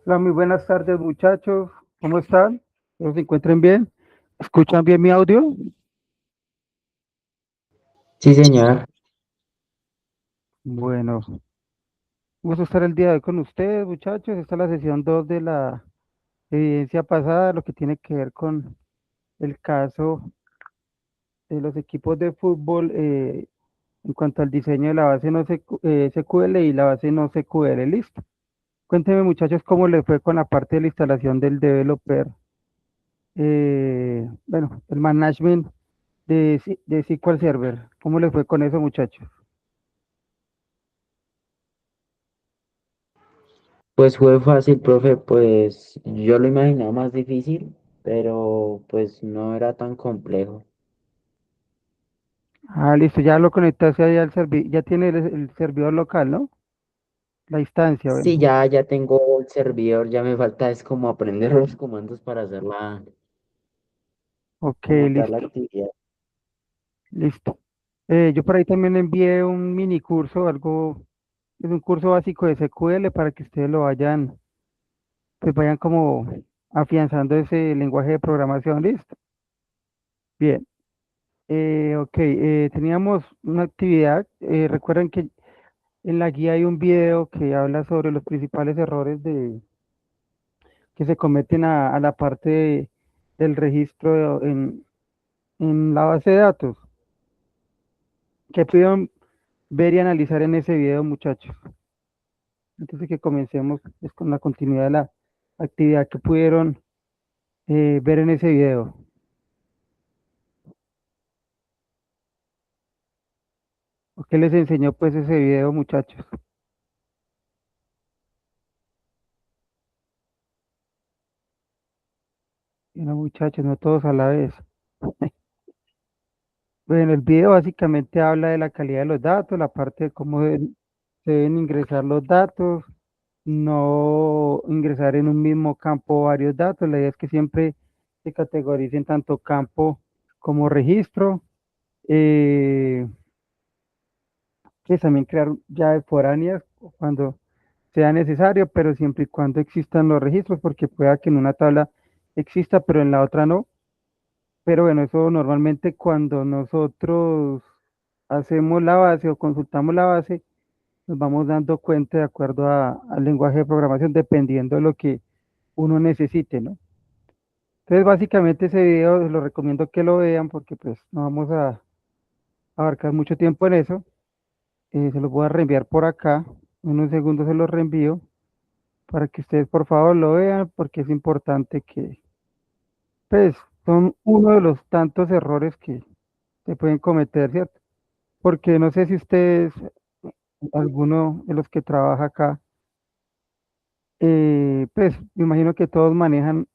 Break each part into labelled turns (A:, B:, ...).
A: Hola, muy buenas tardes, muchachos. ¿Cómo están? ¿Todos se encuentren bien? ¿Escuchan bien mi audio?
B: Sí, señor.
A: Bueno, gusto estar el día de hoy con ustedes, muchachos. Esta es la sesión 2 de la evidencia pasada, lo que tiene que ver con el caso de los equipos de fútbol en cuanto al diseño de la base no SQL y la base no SQL. Listo. Cuéntenme, muchachos, cómo le fue con la parte de la instalación del developer. Bueno, el management de SQL Server. ¿Cómo le fue con eso, muchachos?
B: Pues fue fácil, profe, pues yo lo imaginaba más difícil, pero pues no era tan complejo.
A: Ah, listo, ya lo conectaste ahí al servidor, ya tiene el servidor local, ¿no? La instancia,
B: Sí,
A: bueno.
B: ya tengo el servidor, ya me falta es como aprender los comandos para hacer
A: Ok,
B: como tal la
A: listo,
B: actividad.
A: listo. Yo por ahí también envié un mini curso, algo, es un curso básico de SQL para que ustedes lo vayan, pues vayan como afianzando ese lenguaje de programación, listo. Bien, ok, teníamos una actividad, recuerden que en la guía hay un video que habla sobre los principales errores que se cometen a la parte del registro en la base de datos. ¿Qué pudieron ver y analizar en ese video, muchachos? Antes de que comencemos pues, con la continuidad de la actividad que pudieron ver en ese video. ¿O qué les enseñó pues ese video, muchachos? Y no, muchachos, no todos a la vez. Bueno, el video básicamente habla de la calidad de los datos, la parte de cómo se deben ingresar los datos, no ingresar en un mismo campo varios datos. La idea es que siempre se categoricen tanto campo como registro. Eh, pues también crear llaves foráneas cuando sea necesario, pero siempre y cuando existan los registros, porque pueda que en una tabla exista, pero en la otra no. Pero bueno, eso normalmente cuando nosotros hacemos la base o consultamos la base, nos vamos dando cuenta de acuerdo al lenguaje de programación, dependiendo de lo que uno necesite, ¿no? Entonces, básicamente ese video lo recomiendo que lo vean porque pues no vamos a abarcar mucho tiempo en eso. Se los voy a reenviar por acá. En unos segundos se los reenvío para que ustedes por favor lo vean porque es importante que, pues, son uno de los tantos errores que se pueden cometer, ¿cierto? Porque no sé si ustedes, alguno de los que trabaja acá, pues me imagino que todos manejan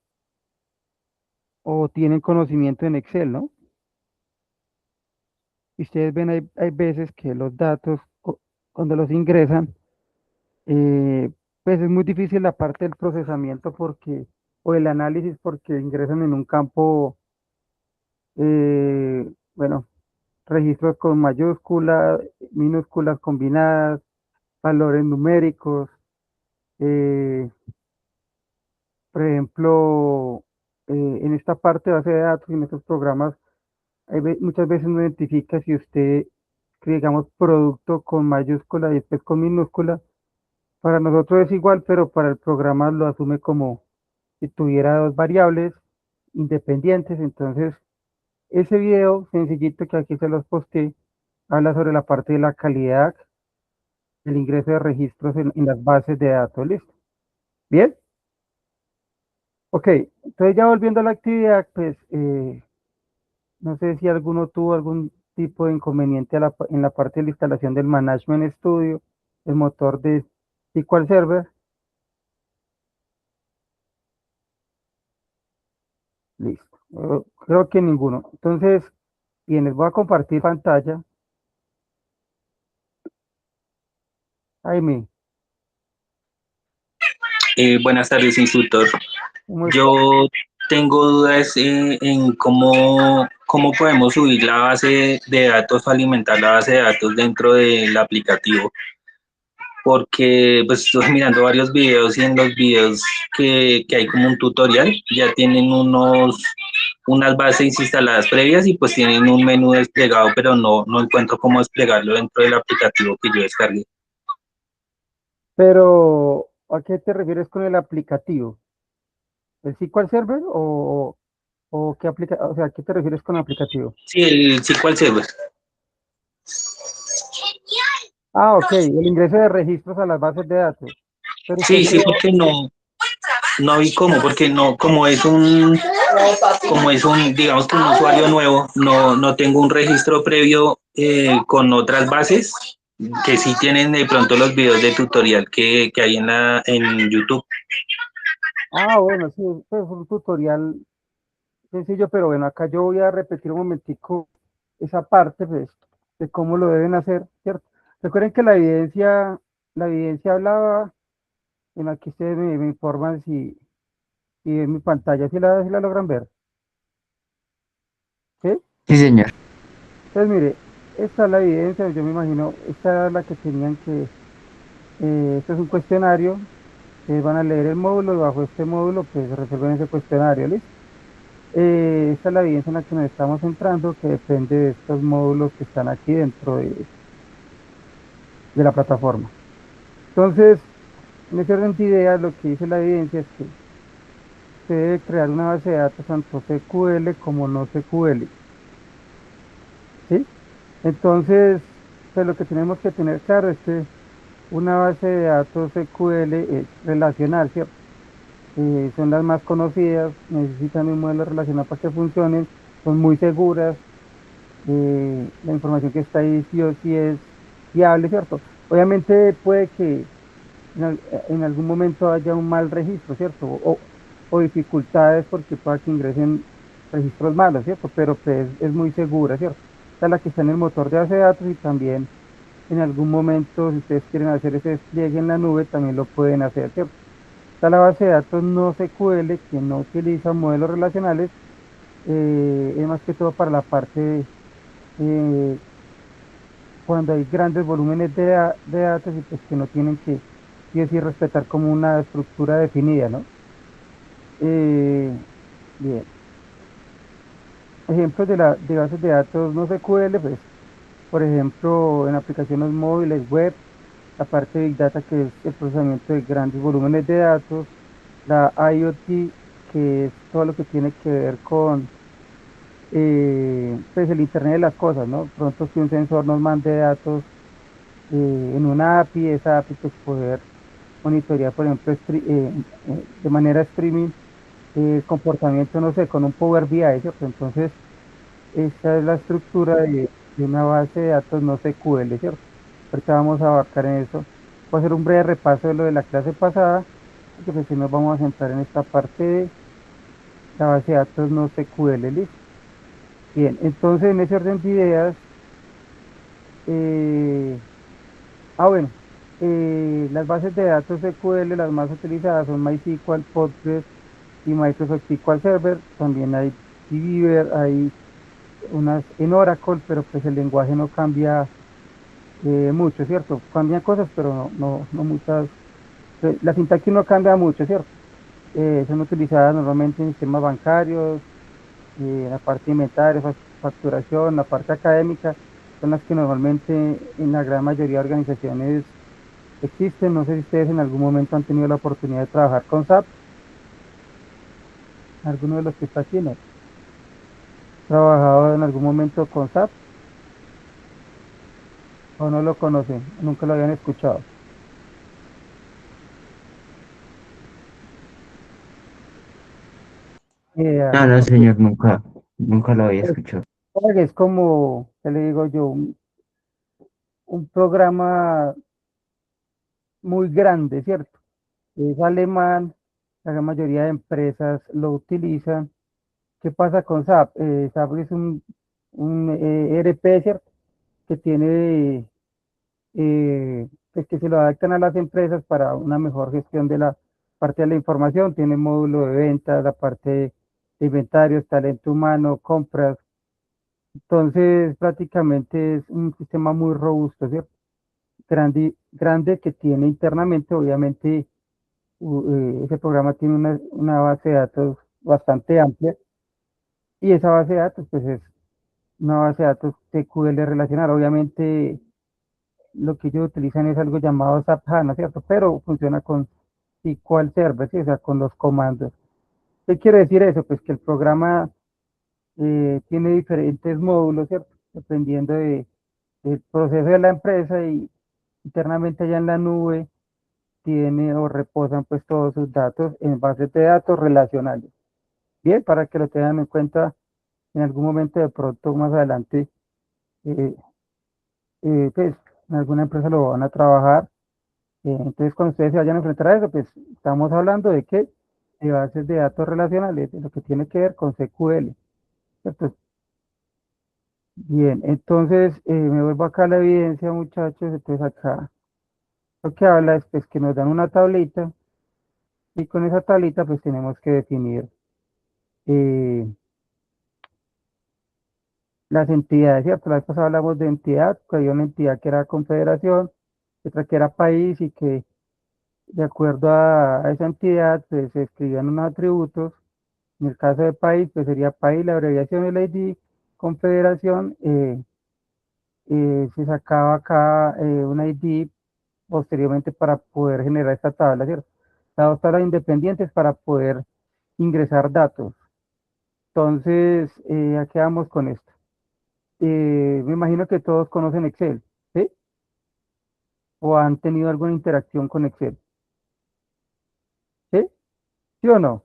A: o tienen conocimiento en Excel, ¿no? Y ustedes ven, hay veces que los datos, cuando los ingresan, pues es muy difícil la parte del procesamiento porque, o el análisis porque ingresan en un campo, bueno, registros con mayúsculas, minúsculas combinadas, valores numéricos, eh, por ejemplo, en esta parte de base de datos y en estos programas, muchas veces no identifica si usted escribe, digamos, producto con mayúscula y después con minúscula. Para nosotros es igual, pero para el programa lo asume como si tuviera dos variables independientes. Entonces, ese video sencillito que aquí se los posté habla sobre la parte de la calidad del ingreso de registros en las bases de datos. ¿Listo? Bien, ok. Entonces, ya volviendo a la actividad, pues no sé si alguno tuvo algún tipo de inconveniente en la parte de la instalación del Management Studio, el motor de SQL Server. Listo. Creo que ninguno. Entonces, bien, les voy a compartir pantalla. Jaime,
C: Buenas tardes, instructor.
A: ¿cómo está?
C: Yo tengo dudas en cómo podemos subir la base de datos o alimentar la base de datos dentro del aplicativo. porque pues estuve mirando varios videos y en los videos que hay como un tutorial, ya tienen unas bases instaladas previas y pues tienen un menú desplegado, pero no encuentro cómo desplegarlo dentro del aplicativo que yo descargué.
A: Pero, ¿a qué te refieres con el aplicativo? ¿El SQL Server o qué aplica, o sea, ¿a qué te refieres con aplicativo?
C: Sí, el SQL Server.
A: Ah, ok, el ingreso de registros a las bases de datos. Pero usted
C: Sí,
A: no
C: sí,
A: lo,
C: porque no vi cómo, porque no, como es un, digamos que un usuario nuevo, no tengo un registro previo con otras bases que sí tienen de pronto los videos de tutorial que hay en YouTube.
A: ah, bueno, sí, pues es un tutorial sencillo, pero bueno, acá yo voy a repetir un momentico esa parte, pues, de cómo lo deben hacer, ¿cierto? Recuerden que la evidencia hablaba, en aquí ustedes me informan si en mi pantalla, si la logran ver, ¿sí?
B: Sí, señor.
A: Entonces, mire, esta es la evidencia, yo me imagino, esta era la que tenían que, esto es un cuestionario, ustedes van a leer el módulo y bajo este módulo, pues, resuelven ese cuestionario, ¿listo? Esta es la evidencia en la que nos estamos centrando, que depende de estos módulos que están aquí dentro de la plataforma. Entonces, en ese orden de ideas, lo que dice la evidencia es que se debe crear una base de datos tanto SQL como no SQL, ¿sí? Entonces, pues lo que tenemos que tener claro es que una base de datos SQL es relacional, ¿cierto? Son las más conocidas, necesitan un modelo relacional para que funcionen, son muy seguras, la información que está ahí sí o sí es fiable, ¿cierto? Obviamente puede que en algún momento haya un mal registro, ¿cierto? O dificultades porque pueda que ingresen registros malos, ¿cierto? Pero pues es muy segura, ¿cierto? Esta es la que está en el motor de base de datos y también en algún momento, si ustedes quieren hacer ese despliegue en la nube, también lo pueden hacer, ¿cierto? Está la base de datos no SQL que no utiliza modelos relacionales, es más que todo para la parte eh, cuando hay grandes volúmenes de datos y pues que no tienen que sí o sí respetar como una estructura definida, ¿no? Eh, bien, ejemplos de bases de datos no SQL, pues, por ejemplo, en aplicaciones móviles, web, la parte de Big Data, que es el procesamiento de grandes volúmenes de datos, la IoT, que es todo lo que tiene que ver con pues el Internet de las cosas, ¿no? Pronto que un sensor nos mande datos en una API, esa API pues poder monitorear, por ejemplo, de manera streaming el comportamiento, no sé, con un Power BI, ¿cierto? Entonces, esa es la estructura de una base de datos no SQL, ¿cierto? Ahorita vamos a abarcar en eso. Voy a hacer un breve repaso de lo de la clase pasada, porque pues si nos vamos a centrar en esta parte de la base de datos no SQL, ¿listo? Bien, entonces en ese orden de ideas, eh, bueno, las bases de datos SQL, las más utilizadas son MySQL, Postgres y Microsoft SQL Server. También hay DBeaver, hay unas en Oracle, pero pues el lenguaje no cambia mucho, ¿cierto? Cambian cosas, pero no muchas. La sintaxis no cambia mucho, ¿cierto? Son utilizadas normalmente en sistemas bancarios, en la parte de inventario, facturación, la parte académica, son las que normalmente en la gran mayoría de organizaciones existen. No sé si ustedes en algún momento han tenido la oportunidad de trabajar con SAP, alguno de los que está aquí, ¿no? ¿Trabajado en algún momento con SAP o no lo conocen? Nunca lo habían escuchado. Eh,
B: No, no, señor, nunca lo había
A: pues,
B: escuchado.
A: es como, ¿qué le digo yo? Un programa muy grande, ¿cierto? Es alemán, la gran mayoría de empresas lo utilizan. ¿Qué pasa con SAP? SAP es un ERP, ¿cierto? Que tiene, pues que se lo adaptan a las empresas para una mejor gestión de la parte de la información. Tiene módulo de ventas, la parte de inventarios, talento humano, compras. Entonces, prácticamente es un sistema muy robusto, ¿cierto? grande que tiene internamente, obviamente ese programa tiene una base de datos bastante amplia y esa base de datos pues es una base de datos SQL relacional. Obviamente lo que ellos utilizan es algo llamado SAP HANA, ¿cierto? Pero funciona con SQL Server, ¿sí? O sea, con los comandos. ¿Qué quiere decir eso? Pues que el programa tiene diferentes módulos, ¿cierto? Dependiendo del proceso de la empresa y internamente allá en la nube tiene o reposan pues todos sus datos en bases de datos relacionales. Bien, para que lo tengan en cuenta en algún momento de pronto más adelante, eh, pues en alguna empresa lo van a trabajar. Entonces, cuando ustedes se vayan a enfrentar a eso, pues estamos hablando de que de bases de datos relacionales, de lo que tiene que ver con SQL, ¿cierto? Bien, entonces me vuelvo acá a la evidencia, muchachos. Entonces acá lo que habla es pues, que nos dan una tablita y con esa tablita pues tenemos que definir eh, las entidades, ¿cierto? La vez pasada hablamos de entidad, que había una entidad que era confederación, otra que era país y que de acuerdo a esa entidad pues, se escribían unos atributos. En el caso de país pues sería país, la abreviación del ID, confederación, se sacaba acá un ID posteriormente para poder generar esta tabla, ¿cierto? Las dos tablas independientes para poder ingresar datos. Entonces, aquí vamos con esto. Me imagino que todos conocen Excel, ¿sí? O han tenido alguna interacción con Excel, ¿sí? ¿Sí o no?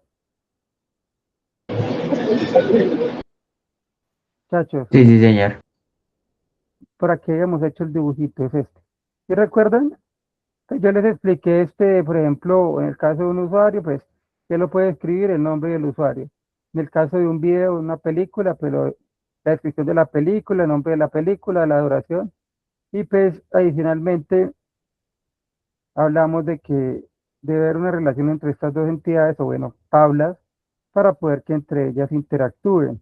A: Chachos,
B: Sí, sí, señor.
A: por aquí habíamos hecho el dibujito, es este. ¿Sí recuerdan? Pues yo les expliqué este, por ejemplo, en el caso de un usuario, pues, que lo puede escribir el nombre del usuario. En el caso de un video, una película, pero la descripción de la película, el nombre de la película, la duración. Y pues, adicionalmente, hablamos de que debe haber una relación entre estas dos entidades, o bueno, tablas, para poder que entre ellas interactúen.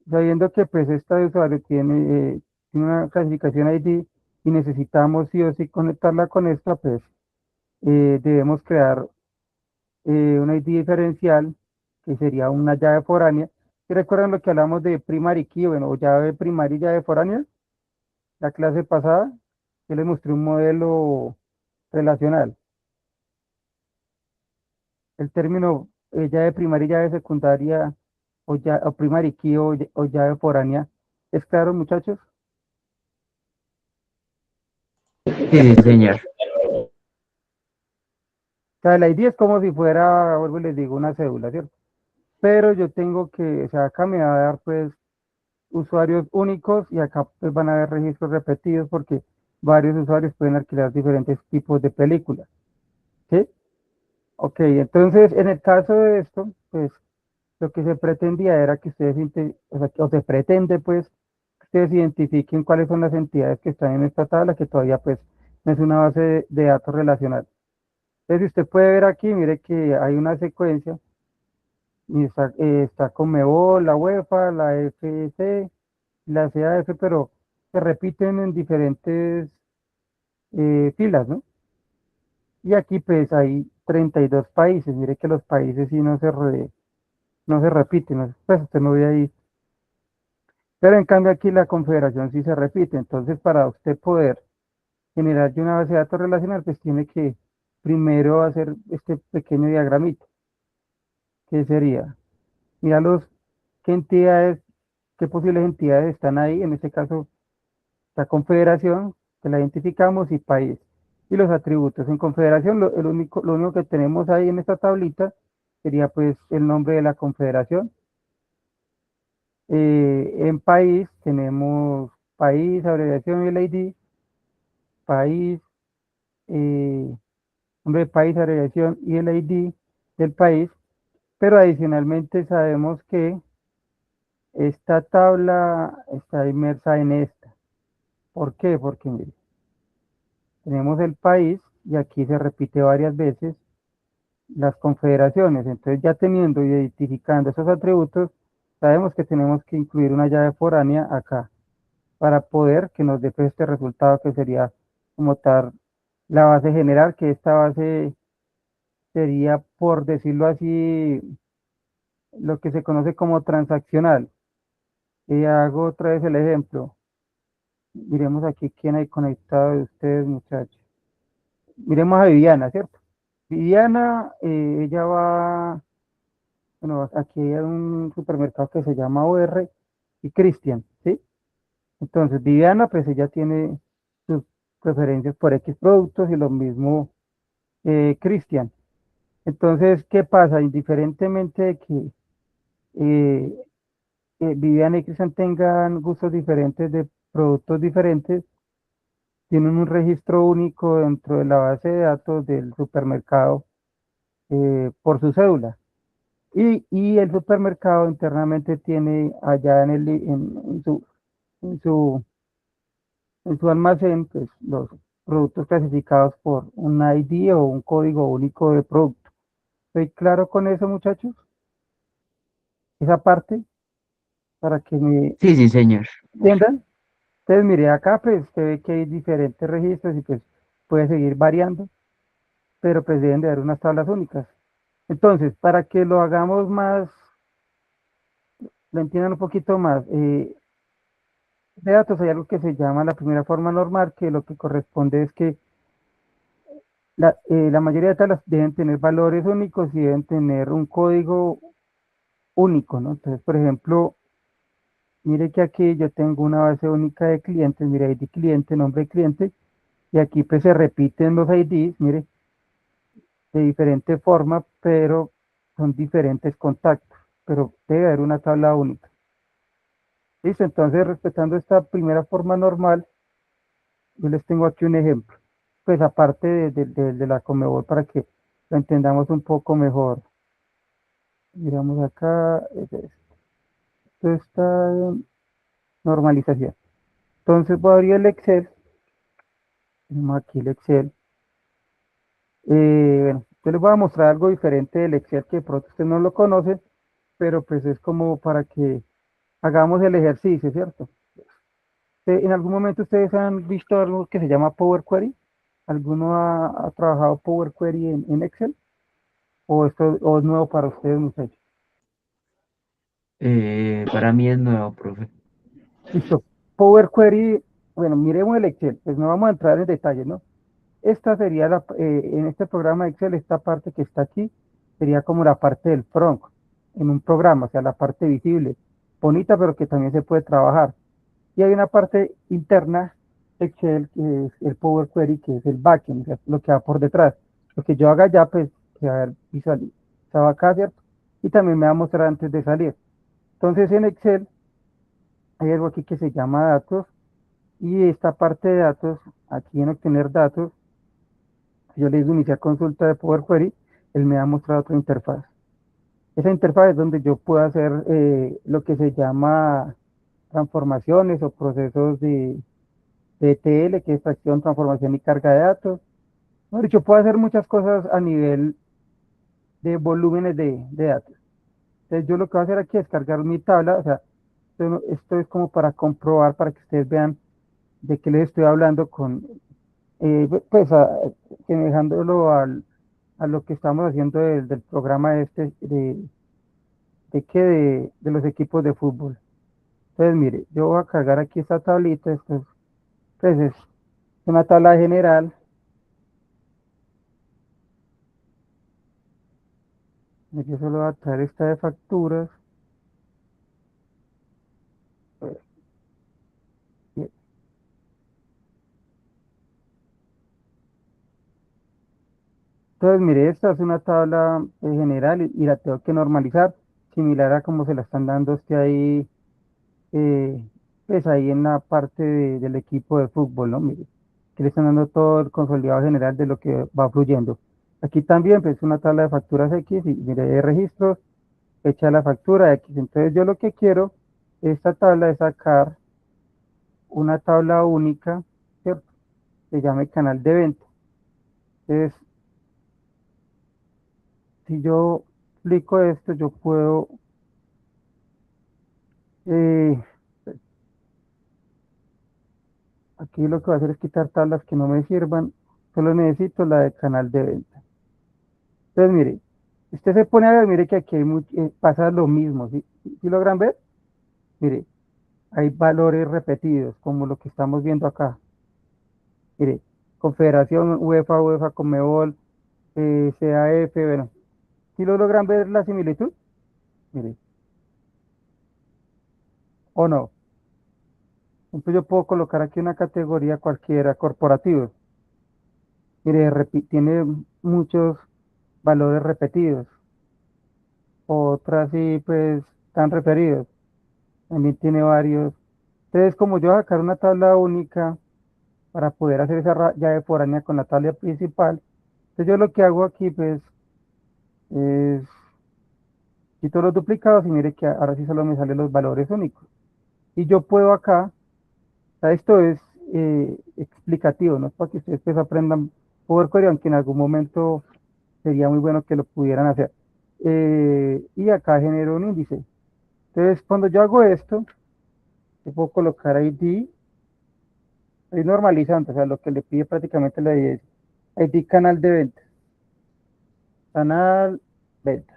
A: Sabiendo que pues esta de usuario tiene una clasificación ID y necesitamos sí o sí conectarla con esta, pues debemos crear un ID diferencial, que sería una llave foránea. ¿Y recuerdan lo que hablamos de primary key, bueno, o llave primaria y llave foránea? La clase pasada, yo les mostré un modelo relacional. El término llave primaria y llave secundaria, o primary key o llave foránea, ¿es claro, muchachos?
B: Sí, sí, señor.
A: O sea, el ID es como si fuera, vuelvo y les digo, una cédula, ¿cierto? Pero yo tengo que, o sea, acá me va a dar pues usuarios únicos y acá pues, van a haber registros repetidos porque varios usuarios pueden alquilar diferentes tipos de películas, ¿sí? Ok, entonces en el caso de esto, pues lo que se pretendía era que ustedes, o sea, o se pretende pues que ustedes identifiquen cuáles son las entidades que están en esta tabla, que todavía pues no es una base de datos relacional. Entonces usted puede ver aquí, mire que hay una secuencia, y está Conmebol, la UEFA, la FC, la CAF, pero se repiten en diferentes filas, ¿no? Y aquí pues hay 32 países, mire que los países sí no se repiten, ¿no? Pues usted no ve ahí, pero en cambio aquí la confederación sí se repite. Entonces para usted poder generar ya una base de datos relacional, pues tiene que primero hacer este pequeño diagramita, que sería, mira qué entidades, qué posibles entidades están ahí, en este caso la confederación, que la identificamos, y país. Y los atributos. En confederación, lo único que tenemos ahí en esta tablita sería pues el nombre de la confederación. En país tenemos país, abreviación y el ID, país, eh, nombre de país, abreviación y el ID del país. Pero adicionalmente sabemos que esta tabla está inmersa en esta. ¿Por qué? Porque mire, tenemos el país y aquí se repite varias veces las confederaciones. Entonces, ya teniendo y identificando esos atributos, sabemos que tenemos que incluir una llave foránea acá para poder que nos dé pues, este resultado que sería como tal la base general, que esta base sería, por decirlo así, lo que se conoce como transaccional. Y hago otra vez el ejemplo. Miremos aquí quién hay conectado de ustedes, muchachos. Miremos a Viviana, ¿cierto? Viviana, ella va, bueno, aquí hay un supermercado que se llama OR y Cristian, ¿sí? Entonces, Viviana, pues ella tiene sus preferencias por X productos y lo mismo Cristian. Entonces, ¿qué pasa? Indiferentemente de que eh, Viviana y Cristian tengan gustos diferentes de productos diferentes, tienen un registro único dentro de la base de datos del supermercado por su cédula. Y el supermercado internamente tiene allá en su, en su almacén, pues, los productos clasificados por un ID o un código único de producto. ¿Estoy claro con eso, muchachos? Esa parte, para que me
B: Sí, sí, señor.
A: entiendan. Entonces, mire, acá pues se ve que hay diferentes registros y pues puede seguir variando, pero pues deben de haber unas tablas únicas. Entonces, para que lo hagamos más, lo entiendan un poquito más, de datos hay algo que se llama la primera forma normal, que lo que corresponde es que la mayoría de tablas deben tener valores únicos y deben tener un código único, ¿no? Entonces, por ejemplo, mire que aquí yo tengo una base única de clientes, mire, ID cliente, nombre de cliente, y aquí pues se repiten los IDs, mire, de diferente forma, pero son diferentes contactos, pero debe haber una tabla única. Listo, entonces respetando esta primera forma normal, yo les tengo aquí un ejemplo, pues aparte de la Comebol para que lo entendamos un poco mejor. Miramos acá, esto está en normalización. Entonces voy a abrir el Excel, tenemos aquí el Excel. Bueno, yo les voy a mostrar algo diferente del Excel que de pronto ustedes no lo conocen, pero pues es como para que hagamos el ejercicio, ¿cierto? En algún momento ustedes han visto algo que se llama Power Query. ¿Alguno ha trabajado Power Query en Excel? ¿O esto o es nuevo para ustedes, muchachos?
B: Para mí es nuevo, profe.
A: Listo. Power Query, bueno, miremos el Excel, pues no vamos a entrar en detalle, ¿no? Esta sería en este programa de Excel, esta parte que está aquí, sería como la parte del front en un programa, o sea, la parte visible, bonita, pero que también se puede trabajar. Y hay una parte interna de Excel, que es el Power Query, que es el backend, o sea, lo que va por detrás. Lo que yo haga ya, pues, se va a ver visualizado acá, ¿cierto? Y también me va a mostrar antes de salir. Entonces, en Excel hay algo aquí que se llama datos, y esta parte de datos, aquí en obtener datos, si yo le digo iniciar consulta de Power Query, él me va a mostrar otra interfaz. Esa interfaz es donde yo puedo hacer lo que se llama transformaciones o procesos de ETL, que es extracción, transformación y carga de datos. Mejor dicho, puedo hacer muchas cosas a nivel de volúmenes de datos. Entonces, yo lo que voy a hacer aquí es cargar mi tabla, o sea, esto es como para comprobar, para que ustedes vean de qué les estoy hablando pues, semejándolo a lo que estamos haciendo del programa este, de los equipos de fútbol. Entonces, mire, yo voy a cargar aquí esta tablita, esto es, pues es una tabla general. Yo solo voy a traer esta de facturas. Bien. Entonces, mire, esta es una tabla general y la tengo que normalizar, similar a como se la están dando usted ahí, eh, pues ahí en la parte del equipo de fútbol, ¿no? Mire, que le están dando todo el consolidado general de lo que va fluyendo. Aquí también, pues, una tabla de facturas X y mire, de registros, fecha de la factura X. Entonces, yo lo que quiero, esta tabla es sacar una tabla única, ¿cierto? Se llame canal de venta. Entonces, si yo aplico esto, yo puedo eh, Aquí lo que voy a hacer es quitar tablas que no me sirvan. Solo necesito la de canal de venta. Entonces, mire, usted se pone a ver, mire que aquí pasa lo mismo. ¿Sí logran ver? Mire, hay valores repetidos, como lo que estamos viendo acá. Mire, Confederación, UEFA, Conmebol, CAF, bueno. ¿Sí lo logran ver la similitud? Mire, o no. Entonces yo puedo colocar aquí una categoría cualquiera, corporativo. Mire, tiene muchos valores repetidos. Otras sí, pues, están referidos. También tiene varios. Entonces, como yo voy a sacar una tabla única para poder hacer esa llave foránea con la tabla principal, entonces yo lo que hago aquí, pues, es quito los duplicados y mire que ahora sí solo me salen los valores únicos. Y yo puedo acá, o sea, esto es explicativo, no es para que ustedes pues aprendan Power Query, aunque en algún momento sería muy bueno que lo pudieran hacer. Y acá genero un índice. Entonces, cuando yo hago esto, yo puedo colocar ID, es normalizante, o sea, lo que le pide prácticamente la ID es ID canal de venta. Canal venta.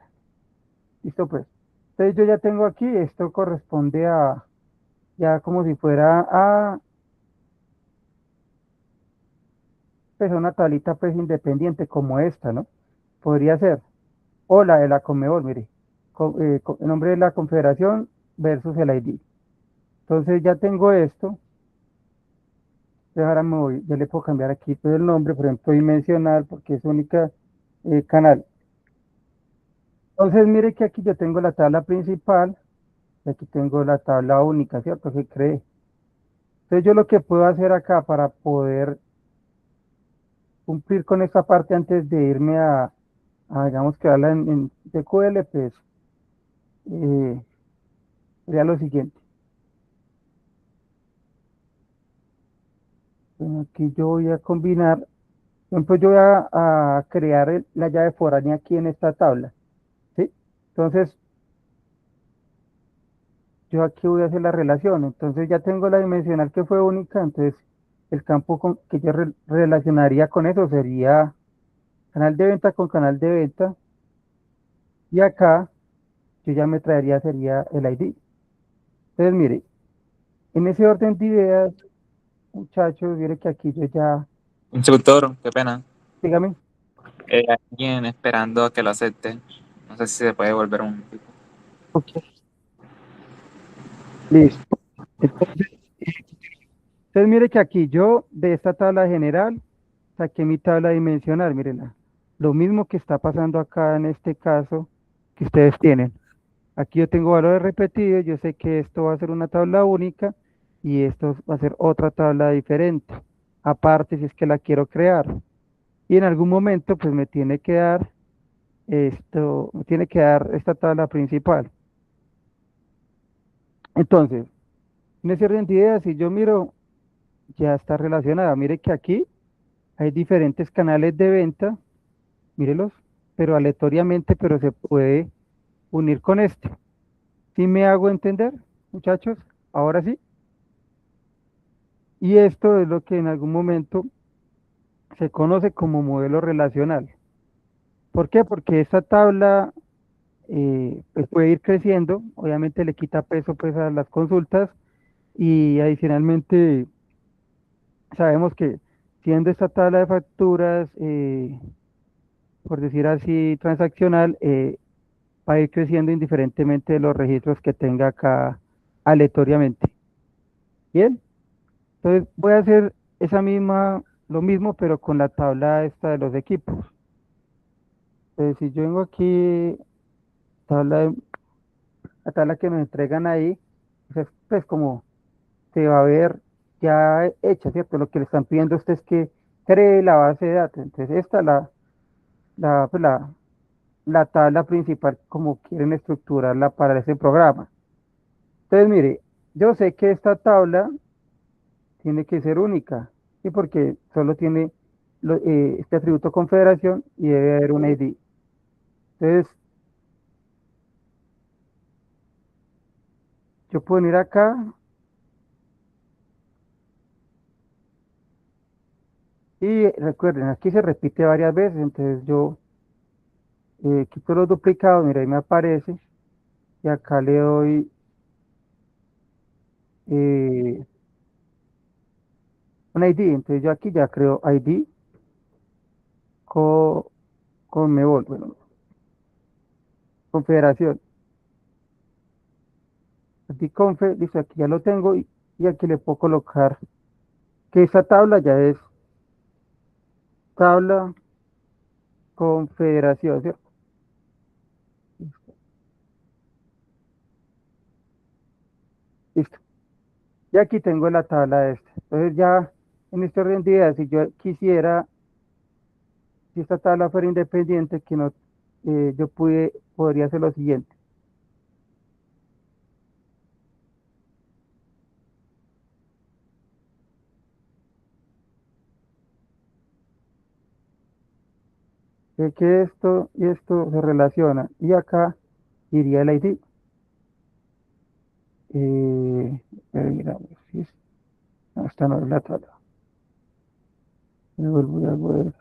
A: Listo, pues. Entonces yo ya tengo aquí, esto corresponde a, ya como si fuera a, pues una tablita pues independiente como esta, ¿no? Podría ser, o la de la Conmebol, mire, el nombre de la confederación versus el ID. Entonces ya tengo esto, entonces ahora me voy, yo le puedo cambiar aquí pues el nombre, por ejemplo, dimensional, porque es única canal. Entonces mire que aquí yo tengo la tabla principal, y aquí tengo la tabla única, ¿cierto? Que cree. Entonces yo lo que puedo hacer acá para poder cumplir con esta parte antes de irme digamos que habla en TQL, pues eh, sería lo siguiente. Bueno, aquí yo voy a combinar, por ejemplo, yo voy a crear la llave foránea aquí en esta tabla, ¿sí? Entonces, yo aquí voy a hacer la relación, entonces ya tengo la dimensional que fue única, entonces el campo que yo relacionaría con eso sería canal de venta con canal de venta, y acá yo ya me traería, sería el ID. Entonces, mire, en ese orden de ideas, muchachos, mire que aquí yo ya,
D: Instructor, qué pena.
A: dígame.
D: Hay alguien esperando a que lo acepte. No sé si se puede volver un tipo.
A: Ok, listo. Entonces, mire que aquí yo de esta tabla general saqué mi tabla dimensional, mírenla. Lo mismo que está pasando acá en este caso que ustedes tienen. Aquí yo tengo valores repetidos, yo sé que esto va a ser una tabla única y esto va a ser otra tabla diferente. Aparte, si es que la quiero crear. Y en algún momento, pues me tiene que dar esto, me tiene que dar esta tabla principal. Entonces, en ese orden de ideas, si yo miro, ya está relacionada. Mire que aquí hay diferentes canales de venta, mírelos, pero aleatoriamente, pero se puede unir con este. ¿Sí me hago entender, muchachos? Ahora sí. Y esto es lo que en algún momento se conoce como modelo relacional. ¿Por qué? Porque esta tabla pues puede ir creciendo, obviamente le quita peso pues a las consultas y adicionalmente sabemos que siendo esta tabla de facturas, por decir así, transaccional, va a ir creciendo indiferentemente de los registros que tenga acá aleatoriamente. Bien, entonces voy a hacer lo mismo, pero con la tabla esta de los equipos. Entonces, si yo vengo aquí, tabla la tabla que nos entregan ahí, pues como se va a ver ya hecha, ¿cierto? Lo que le están pidiendo a usted es que cree la base de datos. Entonces, esta es pues, la tabla principal, como quieren estructurarla para ese programa. Entonces, mire, yo sé que esta tabla tiene que ser única, ¿sí? Porque solo tiene este atributo confederación y debe haber un ID. Entonces, yo puedo venir acá Y recuerden, aquí se repite varias veces, entonces yo quito los duplicados, mira, ahí me aparece, y acá le doy eh, un ID, entonces yo aquí ya creo ID con, Conmebol, bueno, Confederación, ID Confe, listo, aquí ya lo tengo, y aquí le puedo colocar que esta tabla ya es tabla Confederación, ¿cierto? Listo. Y aquí tengo la tabla esta. Entonces ya en este orden de ideas, si yo quisiera, si esta tabla fuera independiente, que no, yo podría hacer lo siguiente. Que esto y esto se relacionan. Y acá iría el ID. Miramos, no, esta no es la tabla. Me vuelvo a ver.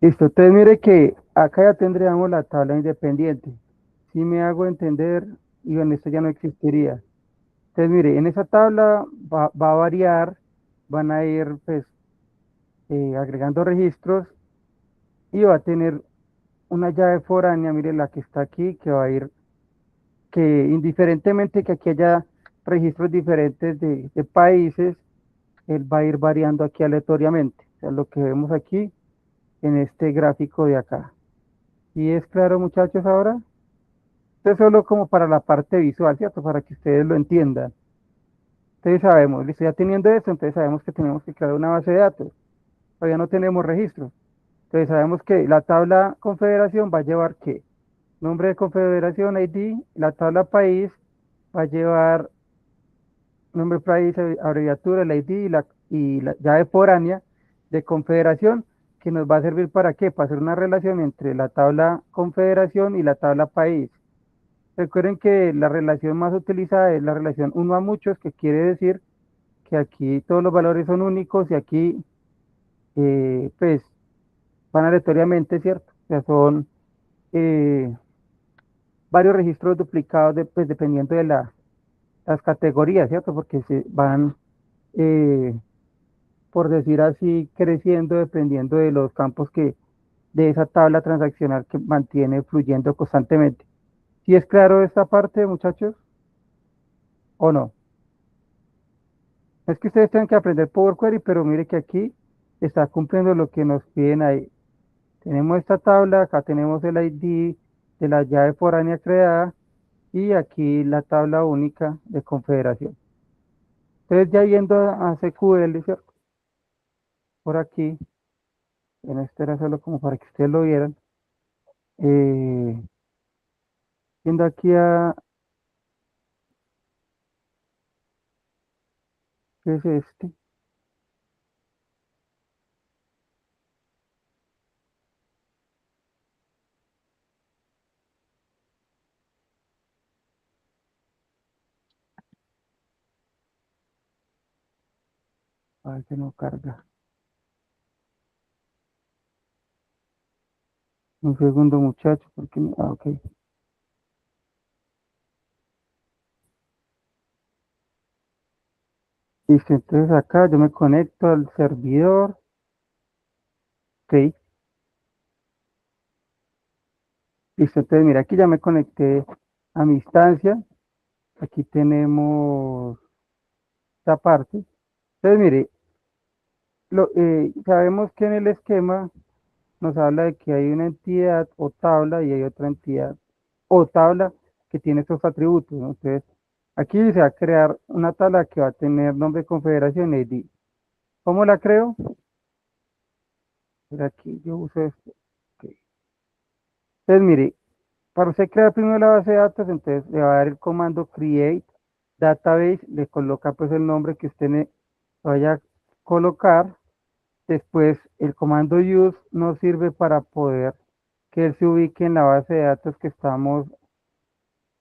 A: Listo, entonces mire que acá ya tendríamos la tabla independiente. Si me hago entender, y en esto ya no existiría. Entonces, mire, en esa tabla va a variar, van a ir pues agregando registros y va a tener una llave foránea, mire la que está aquí, que va a ir, que indiferentemente que aquí haya registros diferentes de países, él va a ir variando aquí aleatoriamente. O sea, lo que vemos aquí en este gráfico de acá. ¿Y es claro, muchachos, ahora? Esto es solo como para la parte visual, ¿cierto? Para que ustedes lo entiendan. Entonces sabemos, listo, ya teniendo esto, entonces sabemos que tenemos que crear una base de datos. Todavía no tenemos registros. Entonces sabemos que la tabla confederación va a llevar ¿qué? Nombre de confederación, ID, la tabla país va a llevar nombre país, abreviatura, el ID y la llave foránea de confederación, que nos va a servir para qué? Para hacer una relación entre la tabla confederación y la tabla país. Recuerden que la relación más utilizada es la relación uno a muchos, que quiere decir que aquí todos los valores son únicos y aquí pues van aleatoriamente, ¿cierto? O sea, son eh, varios registros duplicados pues, dependiendo de las categorías, ¿cierto? Porque se van, eh, por decir así, creciendo dependiendo de los campos de esa tabla transaccional que mantiene fluyendo constantemente. ¿Sí es claro esta parte, muchachos? ¿O no? Es que ustedes tienen que aprender Power Query, pero mire que aquí está cumpliendo lo que nos piden ahí. Tenemos esta tabla, acá tenemos el ID de la llave foránea creada y aquí la tabla única de confederación. Entonces ya yendo a SQL, ¿cierto? Por aquí, en este era solo como para que ustedes lo vieran. eh, Yendo aquí a, ¿qué es este? A ver que no carga. Un segundo, muchachos, porque ok. Listo, entonces acá yo me conecto al servidor. Ok, listo, entonces mira, aquí ya me conecté a mi instancia. Aquí tenemos esta parte. Entonces, mire, sabemos que en el esquema nos habla de que hay una entidad o tabla y hay otra entidad o tabla que tiene estos atributos, ¿no? Entonces, aquí se va a crear una tabla que va a tener nombre de confederación y ID. ¿Cómo la creo? Por aquí yo uso esto. Ok. Entonces, mire, para usted crear primero la base de datos, entonces le va a dar el comando create database, le coloca pues el nombre que usted vaya a colocar. Después, el comando use nos sirve para poder que él se ubique en la base de datos que estamos,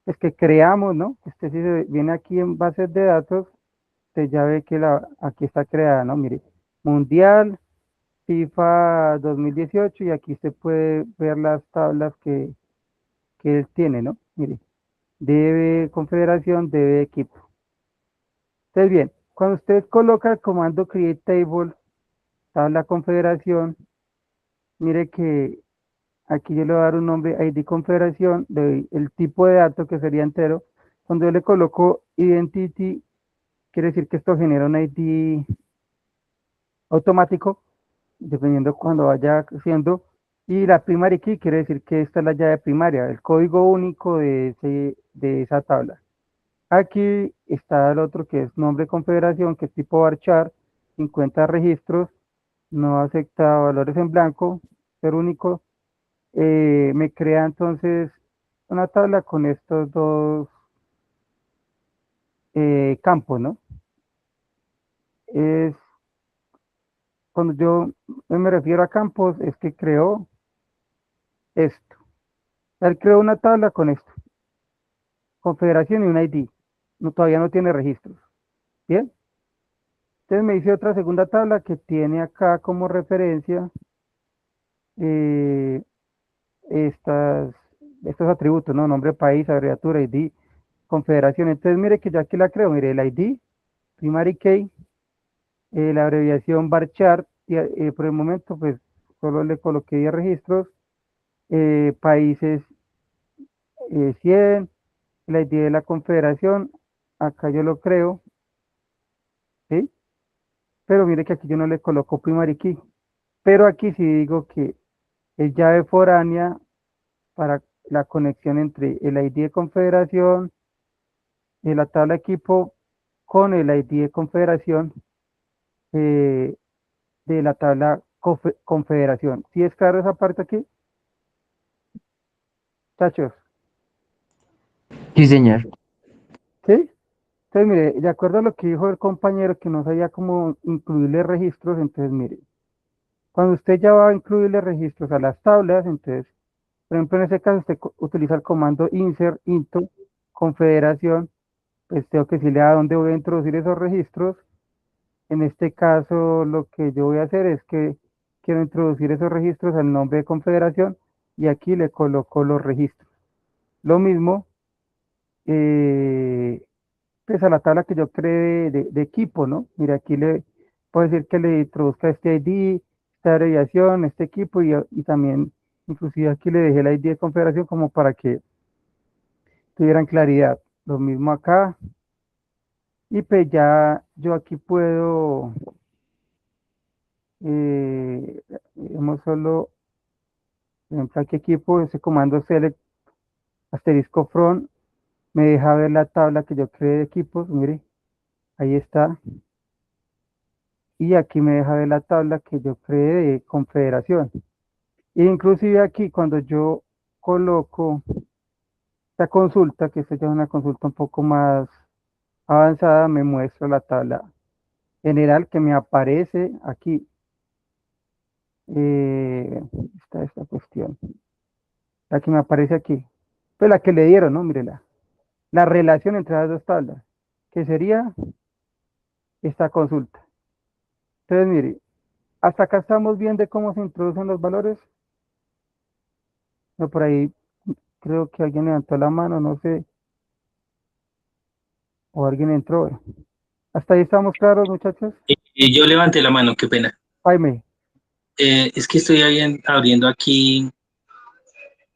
A: es que creamos, ¿no? Este si se viene aquí en bases de datos, usted ya ve que aquí está creada, ¿no? Mire, Mundial, FIFA 2018 y aquí se puede ver las tablas que él tiene, ¿no? Mire, debe confederación, debe equipo. Entonces, bien, cuando usted coloca el comando create table, tabla confederación, mire que aquí yo le voy a dar un nombre ID confederación, le doy el tipo de dato que sería entero. Cuando yo le coloco identity, quiere decir que esto genera un ID automático, dependiendo cuando vaya haciendo. Y la primary key quiere decir que esta es la llave primaria, el código único de esa tabla. Aquí está el otro que es nombre confederación, que es tipo varchar, 50 registros, no acepta valores en blanco, ser único. Me crea entonces una tabla con estos dos campos, ¿no? Es cuando yo me refiero a campos, es que creó esto. Él creó una tabla con esto, confederación y un ID. No, todavía no tiene registros. Bien. Entonces me hice otra segunda tabla que tiene acá como referencia eh, estas, estos atributos, ¿no? Nombre, país, abreviatura, ID, confederación. Entonces mire que ya aquí la creo, mire el ID, primary key, la abreviación varchar, y por el momento pues solo le coloqué 10 registros, países 100, la ID de la confederación, acá yo lo creo, ¿sí? Pero mire que aquí yo no le coloco primary key, pero aquí sí digo que es llave foránea para la conexión entre el ID de confederación y la tabla equipo con el ID de confederación eh, de la tabla confederación. ¿Sí es claro esa parte aquí, chachos?
B: Sí, señor.
A: ¿Sí? Entonces, mire, de acuerdo a lo que dijo el compañero que no sabía cómo incluirle registros, entonces, mire, cuando usted ya va a incluirle registros a las tablas, entonces, por ejemplo, en este caso, usted utiliza el comando insert into confederación, pues tengo que decirle a dónde voy a introducir esos registros. En este caso, lo que yo voy a hacer es que quiero introducir esos registros al nombre de confederación y aquí le coloco los registros. Lo mismo, eh, pues a la tabla que yo creé de equipo, ¿no? Mira, aquí le puedo decir que le introduzca este ID, esta abreviación, este equipo y también, inclusive aquí le dejé el ID de confederación como para que tuvieran claridad. Lo mismo acá. Y pues ya yo aquí puedo, digamos solo, por ejemplo, aquí equipo, ese comando select asterisco from, me deja ver la tabla que yo creé de equipos, mire, ahí está. Y aquí me deja ver la tabla que yo creé de confederación. E inclusive aquí cuando yo coloco esta consulta, que esta ya es una consulta un poco más avanzada, me muestra la tabla general que me aparece aquí. Está esta cuestión. La que me aparece aquí. Pues la que le dieron, ¿no? Mírela. La relación entre las dos tablas, que sería esta consulta. Entonces, mire, hasta acá estamos bien de cómo se introducen los valores. No, por ahí creo que alguien levantó la mano, no sé, o alguien entró. Hasta ahí estamos claros, muchachos.
C: Yo levanté la mano, qué pena.
A: Jaime,
C: Es que estoy abriendo aquí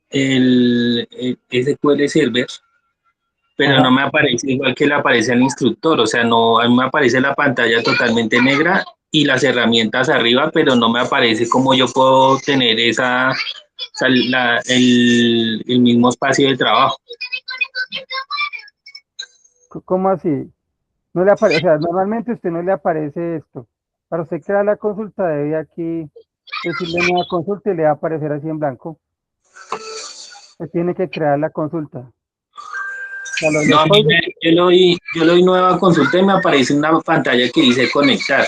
C: el SQL Server, pero
A: ajá.
C: no me aparece igual que le aparece al instructor, o sea, no, a mí me aparece la pantalla totalmente negra y las herramientas arriba, pero no me aparece cómo yo puedo tener o sea, el mismo espacio de trabajo.
A: ¿Cómo así? No le aparece, o sea, normalmente a usted no le aparece esto. Para usted crear la consulta, debe aquí decirle nueva consulta y le va a aparecer así en blanco. Usted tiene que crear la consulta. O sea,
C: No,
A: los
C: a mí
A: códigos,
C: yo le doy nueva consulta y me aparece una pantalla que dice conectar.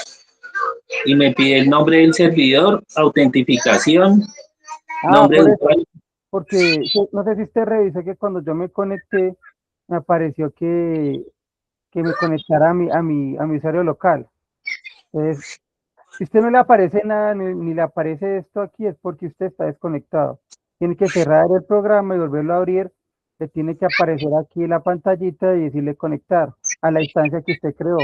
C: y me pide el nombre del servidor, autentificación,
A: Ah,
C: nombre
A: por
C: de
A: eso,
C: usuario.
A: porque no sé si usted revisó que cuando yo me conecté, me apareció que me conectara a mi usuario local. Entonces, si usted no le aparece nada, ni le aparece esto aquí, es porque usted está desconectado. Tiene que cerrar el programa y volverlo a abrir. Le tiene que aparecer aquí la pantallita y decirle conectar a la instancia que usted creó.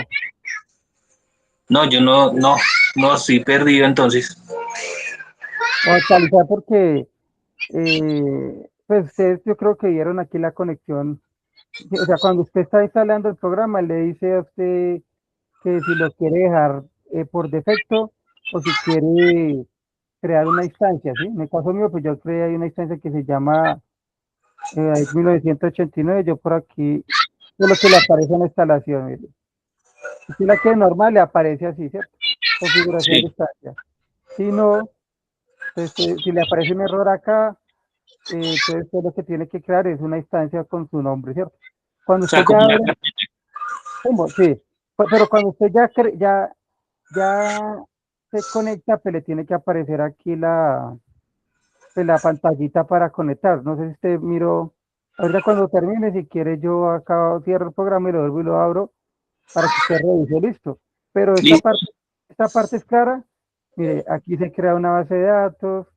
C: No, yo no estoy perdido entonces.
A: O actualizar porque, pues ustedes yo creo que vieron aquí la conexión. O sea, cuando usted está instalando el programa, le dice a usted que si lo quiere dejar por defecto o si quiere crear una instancia, ¿sí? En el caso mío, pues yo creé ahí una instancia que se llama 1989, yo por aquí, es lo que le aparece en la instalación, mire. Si la quiere normal, le aparece así, ¿cierto? Configuración de
C: Sí.
A: instancia. Si no, entonces, si le aparece un error acá, entonces usted lo que tiene que crear es una instancia con su nombre, ¿cierto? Cuando
C: O sea,
A: usted
C: como
A: ya
C: una
A: abre, ¿cómo? Sí, pero cuando usted ya se conecta, pues le tiene que aparecer aquí la pantallita para conectar. No sé si usted miró, ahorita cuando termine, si quiere, yo acá cierro el programa y lo vuelvo y lo abro para que usted revise, listo. Pero
C: listo.
A: esta parte es clara. Mire, aquí se crea una base de datos,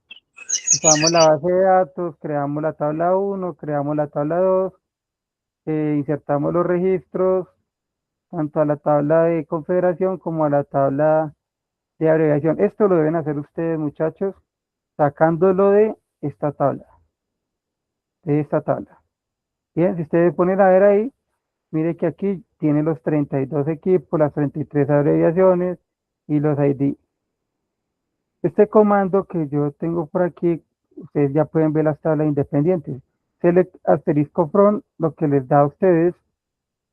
A: usamos la base de datos, creamos la tabla uno, creamos la tabla 2, insertamos los registros, tanto a la tabla de confederación como a la tabla de abreviación. Esto lo deben hacer ustedes, muchachos, sacándolo de esta tabla. Bien, si ustedes ponen a ver ahí, mire que aquí tiene los 32 equipos, las 33 abreviaciones y los ID. Este comando que yo tengo por aquí, ustedes ya pueden ver las tablas independientes. Select asterisco from, lo que les da a ustedes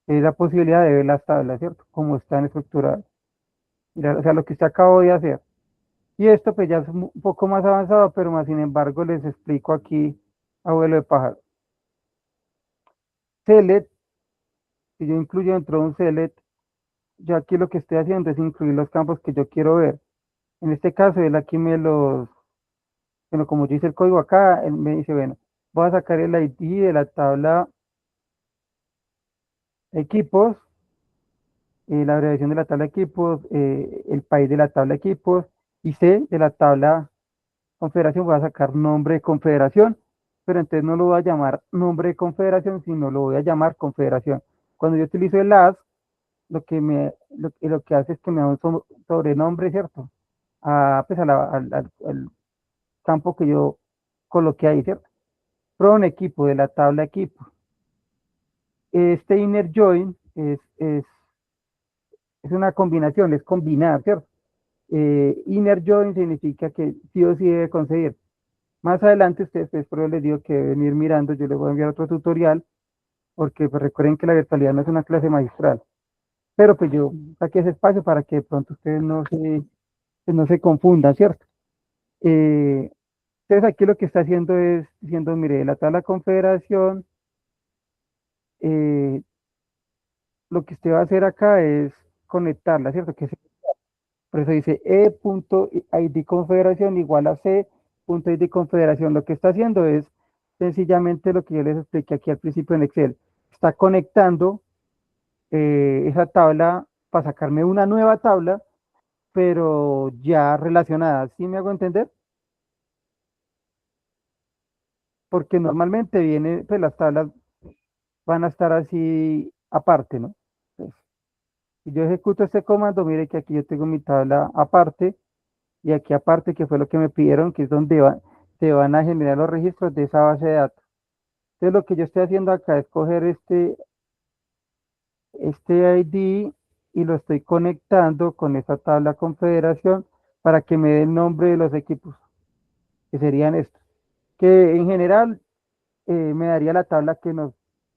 A: es la posibilidad de ver las tablas, ¿cierto? Como están estructuradas. Mira, o sea, lo que usted acabó de hacer. Y esto pues ya es un poco más avanzado, pero más sin embargo les explico aquí, abuelo de pájaro. Select, si yo incluyo dentro de un select, yo aquí lo que estoy haciendo es incluir los campos que yo quiero ver. En este caso, él aquí bueno, como yo hice el código acá, él me dice, bueno, voy a sacar el ID de la tabla equipos, la abreviación de la tabla equipos, el país de la tabla equipos, y C de la tabla confederación, voy a sacar nombre de confederación, pero entonces no lo voy a llamar nombre de confederación, sino lo voy a llamar confederación. Cuando yo utilizo el as, lo que hace es que me da un sobrenombre, ¿cierto? Pues al campo que yo coloqué ahí, ¿cierto? From equipo, de la tabla equipo. Este inner join es una combinación, es combinar, ¿cierto? Inner join significa que sí o sí debe conseguir. Más adelante ustedes, pues, por eso les digo que deben ir mirando, yo les voy a enviar otro tutorial, porque pues, recuerden que la virtualidad no es una clase magistral, pero pues yo saqué ese espacio para que de pronto ustedes no se confundan, ¿cierto? Eh, entonces aquí lo que está haciendo es diciendo, mire, la tabla confederación, eh, lo que usted va a hacer acá es conectarla, ¿cierto? Por eso dice E.ID confederación igual a C.ID confederación. Lo que está haciendo es sencillamente lo que yo les expliqué aquí al principio en Excel. Está conectando esa tabla para sacarme una nueva tabla, pero ya relacionada. ¿Sí me hago entender? Porque normalmente viene, pues las tablas van a estar así aparte, ¿no? Entonces, si yo ejecuto este comando, mire que aquí yo tengo mi tabla aparte y aquí aparte, que fue lo que me pidieron, que es donde se van a generar los registros de esa base de datos. Entonces, lo que yo estoy haciendo acá es coger este ID y lo estoy conectando con esta tabla confederación para que me dé el nombre de los equipos, que serían estos, que en general me daría la tabla que nos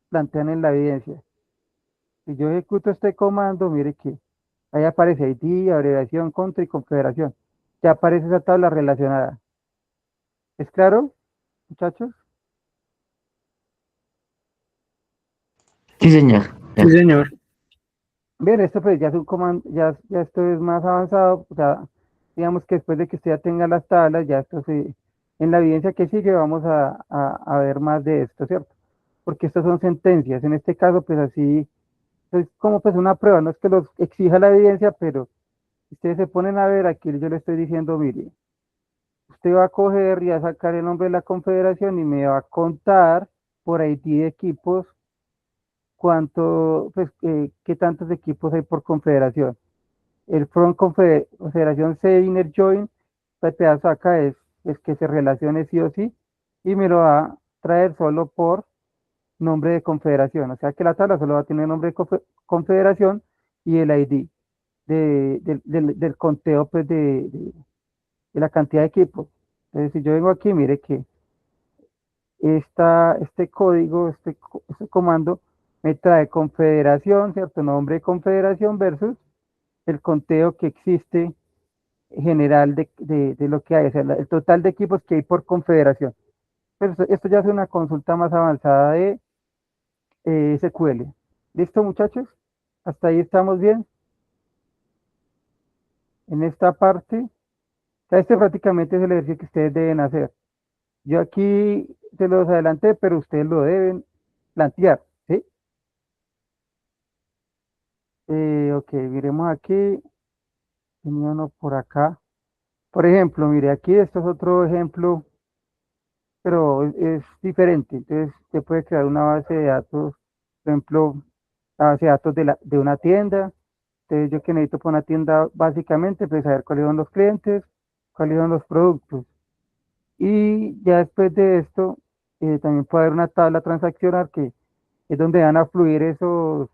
A: plantean en la evidencia. Si yo ejecuto este comando, mire que ahí aparece ID, abreviación, contra y confederación. Ya aparece esa tabla relacionada. ¿Es claro, muchachos?
B: Sí, señor.
E: Sí, señor.
A: Bien, esto pues ya es un comando, ya esto es más avanzado, o sea, digamos que después de que usted ya tenga las tablas, ya esto se, en la evidencia que sigue vamos a ver más de esto, ¿cierto? Porque estas son sentencias, en este caso pues así, es como pues una prueba, no es que los exija la evidencia, pero ustedes se ponen a ver, aquí yo le estoy diciendo, mire, usted va a coger y a sacar el nombre de la confederación y me va a contar por ID de equipos cuánto, pues, qué tantos equipos hay por confederación. El Front Confederación C Inner Join, este pedazo acá es que se relacione sí o sí, y me lo va a traer solo por nombre de confederación. O sea que la tabla solo va a tener nombre de confederación y el ID del conteo pues, de la cantidad de equipos. Entonces, si yo vengo aquí, mire que este código, este comando, me trae confederación, ¿cierto? Nombre de confederación versus el conteo que existe general de lo que hay, o sea, el total de equipos que hay por confederación. Pero esto ya es una consulta más avanzada de SQL. ¿Listo, muchachos? Hasta ahí estamos bien. En esta parte, o sea, este prácticamente es el ejercicio que ustedes deben hacer. Yo aquí se los adelanté, pero ustedes lo deben plantear, ¿sí? Ok, miremos aquí, tenía uno por acá. Por ejemplo, mire, aquí esto es otro ejemplo, pero es diferente. Entonces, usted puede crear una base de datos, por ejemplo, la base de datos de una tienda. Entonces, yo que necesito para una tienda, básicamente, pues saber cuáles son los clientes, cuáles son los productos. Y ya después de esto, también puede haber una tabla transaccional que es donde van a fluir esos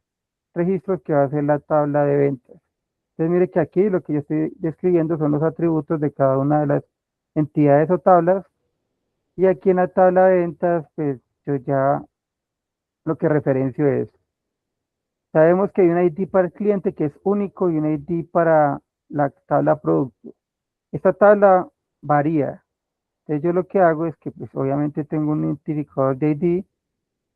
A: registros que va a ser la tabla de ventas. Entonces, mire que aquí lo que yo estoy describiendo son los atributos de cada una de las entidades o tablas. Y aquí en la tabla de ventas, pues yo ya lo que referencio es, sabemos que hay un ID para el cliente que es único y un ID para la tabla producto. Esta tabla varía. Entonces yo lo que hago es que pues obviamente tengo un identificador de ID,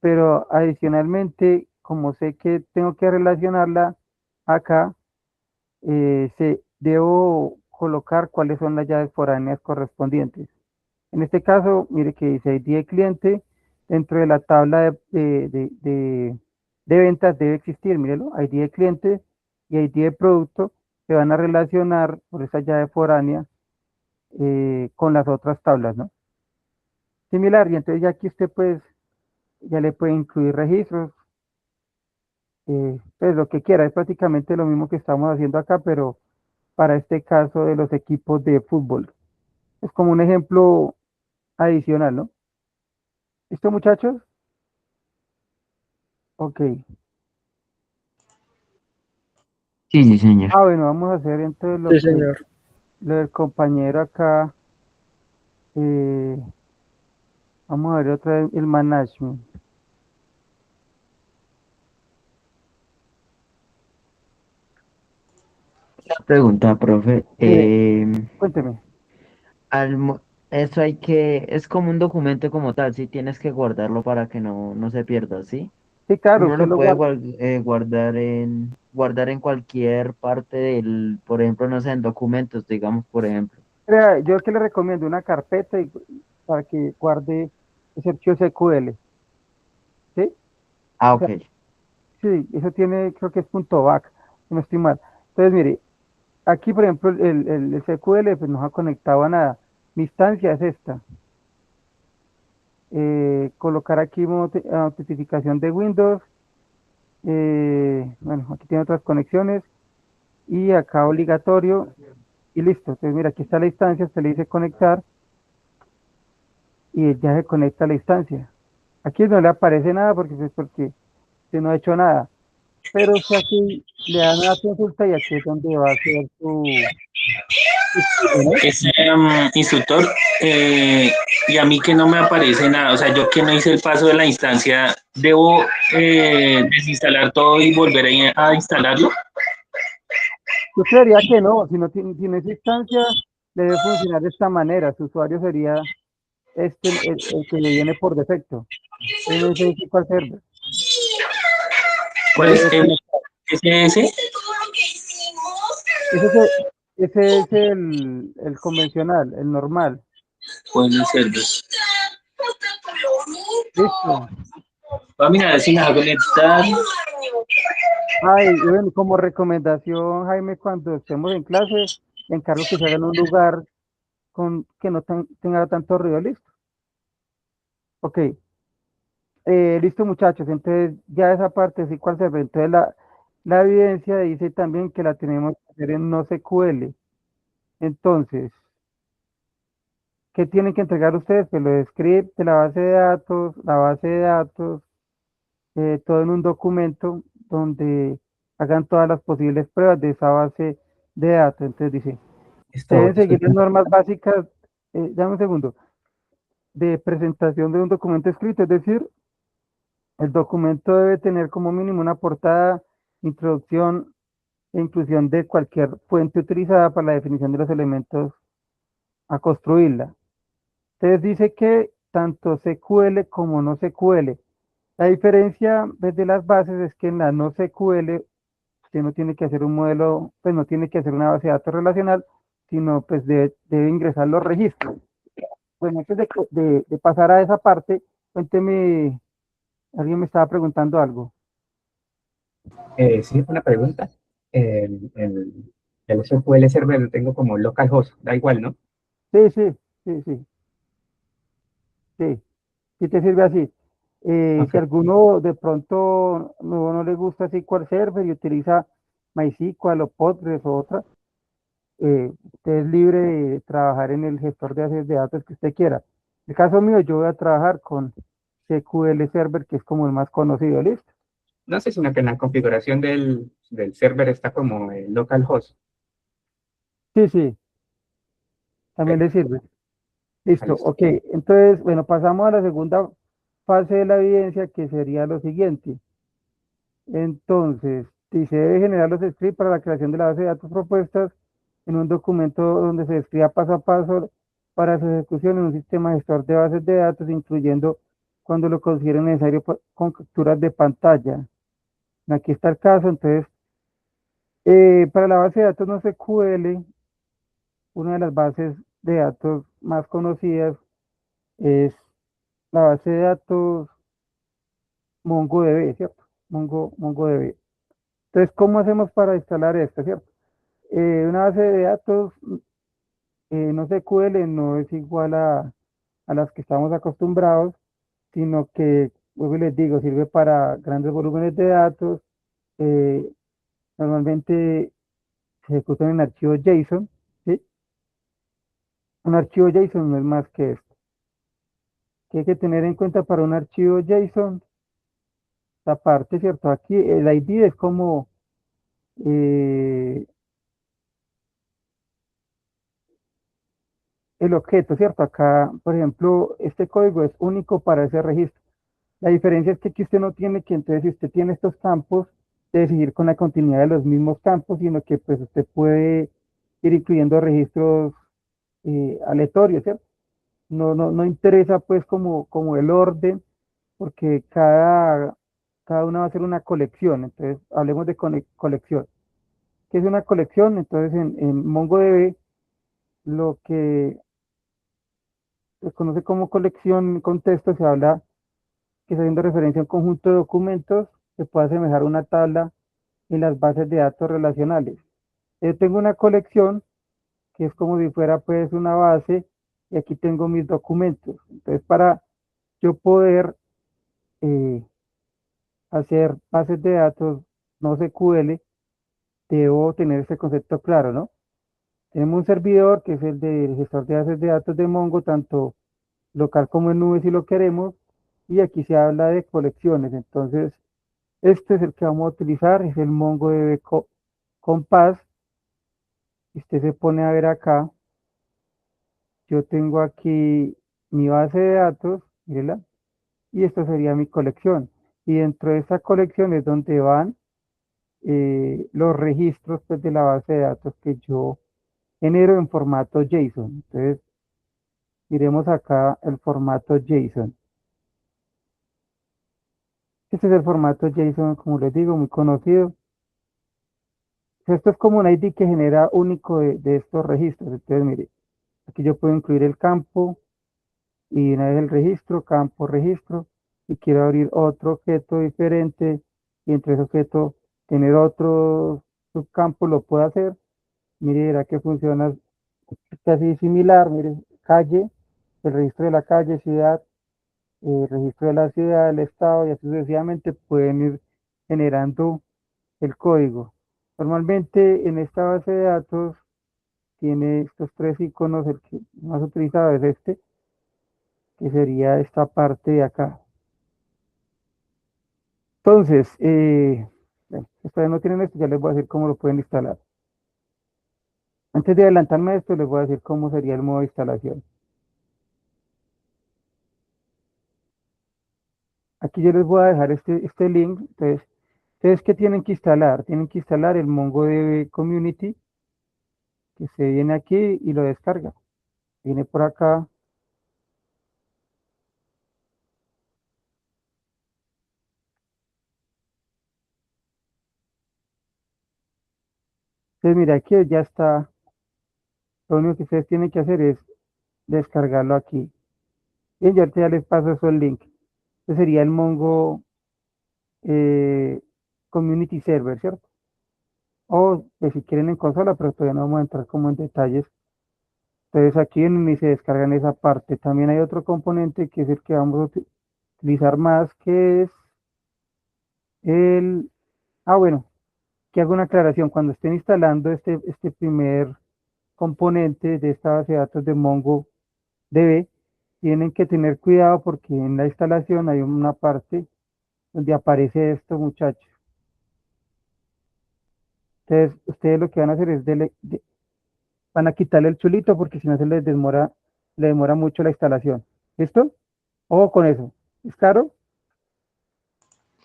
A: pero adicionalmente, como sé que tengo que relacionarla acá, debo colocar cuáles son las llaves foráneas correspondientes. En este caso, mire que dice ID de cliente, dentro de la tabla de ventas debe existir, mírelo, ID de cliente y ID de producto se van a relacionar por esa llave foránea con las otras tablas, ¿no? Similar, y entonces ya aquí usted pues ya le puede incluir registros, pues lo que quiera, es prácticamente lo mismo que estamos haciendo acá, pero para este caso de los equipos de fútbol. Es como un ejemplo adicional, ¿no? ¿Listo, muchachos? Ok.
B: Sí, sí, señor.
A: Ah, bueno, vamos a hacer entonces
E: Sí, señor.
A: lo del compañero acá. eh, vamos a ver otra vez el management.
B: Una pregunta, profe.
A: Mire, cuénteme.
B: Al eso es como un documento como tal, sí, tienes que guardarlo para que no se pierda, ¿sí?
A: Sí, claro,
B: Uno
A: usted
B: lo
A: lo
B: puede
A: guarda.
B: guardar en cualquier parte por ejemplo, no sé, en documentos, digamos, por ejemplo.
A: Yo que le recomiendo una carpeta para que guarde ese archivo SQL. ¿Sí?
B: Ah,
A: O sea,
B: ok.
A: sí, eso tiene, creo que es punto .back, si no estoy mal. Entonces, mire, aquí, por ejemplo, el SQL pues, no ha conectado a nada. Mi instancia es esta. Colocar aquí autentificación de Windows. Bueno, aquí tiene otras conexiones. Y acá obligatorio. Y listo. Entonces, mira, aquí está la instancia. Usted le dice conectar y ya se conecta a la instancia. Aquí no le aparece nada porque usted no ha hecho nada. Pero usted aquí le da una consulta y aquí es donde va a hacer su estudio, ¿no?
C: Ese instructor, y a mí que no me aparece nada, o sea, yo que no hice el paso de la instancia, ¿debo desinstalar todo y volver a instalarlo?
A: Yo creería que no, si no es instancia, debe funcionar de esta manera. Su usuario sería el que le viene por defecto. MS SQL Server. Lo
C: ¿Cuál es?
A: debe conectar.
C: ¿SS?
A: Ese es Ese es el convencional, el normal.
C: Pueden ser dos.
A: Listo.
C: Va a mirar si me va a conectar.
A: Ay, y bueno, como recomendación, Jaime, cuando estemos en clase, le encargo que se haga en un lugar con que no tenga tanto ruido. Listo. Ok. Listo, muchachos. Entonces, ya esa parte sí, ¿cuál se ve? Entonces, la evidencia dice también que la tenemos que hacer en NoSQL. Entonces, ¿qué tienen que entregar ustedes? Pues lo de script, de la base de datos, todo en un documento donde hagan todas las posibles pruebas de esa base de datos. Entonces dice,
E: Esto,
A: deben seguir las
E: disculpa.
A: normas básicas, dame un segundo, de presentación de un documento escrito, es decir, el documento debe tener como mínimo una portada, introducción e inclusión de cualquier fuente utilizada para la definición de los elementos a construirla. Entonces dice que tanto SQL como no SQL. La diferencia desde las bases es que en la no SQL usted no tiene que hacer un modelo, pues no tiene que hacer una base de datos relacional, sino pues debe ingresar los registros. Bueno, antes de pasar a esa parte, cuénteme, alguien me estaba preguntando algo.
E: Sí, una pregunta. El SQL Server lo tengo como localhost, da igual, ¿no?
A: Sí, sí, sí, sí, sí, sí te sirve así.
E: Ok.
A: Si alguno de pronto no le gusta SQL Server y utiliza MySQL o Postgres o otra, usted es libre de trabajar en el gestor de bases de datos que usted quiera. En el caso mío, yo voy a trabajar con SQL Server, que es como el más conocido, ¿listo?
E: No sé, sino que en la configuración del server está como localhost.
A: Sí, sí,
E: Ok,
A: también le sirve. Listo,
E: listo.
A: ok. Entonces, bueno, pasamos a la segunda fase de la evidencia, que sería lo siguiente. Entonces, dice, debe generar los scripts para la creación de la base de datos propuestas en un documento donde se describa paso a paso para su ejecución en un sistema gestor de bases de datos, incluyendo cuando lo considere necesario con capturas de pantalla. Aquí está el caso, entonces, para la base de datos no SQL, una de las bases de datos más conocidas es la base de datos MongoDB, ¿cierto? MongoDB. Entonces, ¿cómo hacemos para instalar esto, cierto? Una base de datos no SQL no es igual a las que estamos acostumbrados, sino que, luego les digo, sirve para grandes volúmenes de datos. eh, Normalmente se ejecutan en archivos JSON, ¿sí? Un archivo JSON no es más que esto. ¿Qué hay que tener en cuenta para un archivo JSON? La parte, ¿cierto? Aquí el ID es como eh, el objeto, ¿cierto? Acá, por ejemplo, este código es único para ese registro. La diferencia es que aquí usted no tiene que, entonces, si usted tiene estos campos, debe seguir con la continuidad de los mismos campos, sino que pues usted puede ir incluyendo registros aleatorios, ¿cierto? No interesa pues como el orden, porque cada una va a ser una colección. Entonces, hablemos de colección. ¿Qué es una colección? Entonces, en MongoDB, lo que se conoce como colección en contexto se habla que está haciendo referencia a un conjunto de documentos que puede asemejar una tabla en las bases de datos relacionales. Yo tengo una colección que es como si fuera pues una base y aquí tengo mis documentos. Entonces, para yo poder eh, hacer bases de datos no SQL, debo tener este concepto claro, ¿no? Tenemos un servidor que es el del gestor de bases de datos de Mongo, tanto local como en nube si lo queremos, y aquí se habla de colecciones. Entonces, este es el que vamos a utilizar, es el MongoDB Compass. Si usted se pone a ver acá, yo tengo aquí mi base de datos, mírela, y esta sería mi colección. Y dentro de esta colección es donde van los registros pues, de la base de datos que yo genero en formato JSON. Entonces, miremos acá el formato JSON. Este es el formato JSON, como les digo, muy conocido. Esto es como un ID que genera único de estos registros. Entonces, mire, aquí yo puedo incluir el campo y una vez el registro, campo, registro, y quiero abrir otro objeto diferente y entre ese objeto tener otro subcampo, lo puedo hacer. Mire, verá que funciona casi similar. Mire, calle, el registro de la calle, ciudad, el registro de la ciudad, el estado y así sucesivamente pueden ir generando el código. Normalmente en esta base de datos tiene estos tres iconos, el que más utilizado es este, que sería esta parte de acá. Entonces, bueno, ustedes no tienen esto, ya les voy a decir cómo lo pueden instalar. Antes de adelantarme a esto, les voy a decir cómo sería el modo de instalación. Aquí yo les voy a dejar este link. Entonces, ¿ustedes qué tienen que instalar? Tienen que instalar el MongoDB Community, que se viene aquí y lo descarga. Viene por acá. Entonces, mira, aquí ya está. Lo único que ustedes tienen que hacer es descargarlo aquí. Bien, yo ahorita ya les paso eso el link. Este sería el Mongo eh, Community Server, ¿cierto? O pues, si quieren en consola, pero todavía no vamos a entrar como en detalles. Entonces aquí vienen y se descargan esa parte. También hay otro componente que es el que vamos a utilizar más, que es el... Ah, bueno, que hago una aclaración. Cuando estén instalando este primer componente de esta base de datos de MongoDB, tienen que tener cuidado porque en la instalación hay una parte donde aparece esto, muchachos. Entonces, ustedes lo que van a hacer es van a quitarle el chulito porque si no le demora mucho la instalación. ¿Listo? Ojo con eso. ¿Es claro?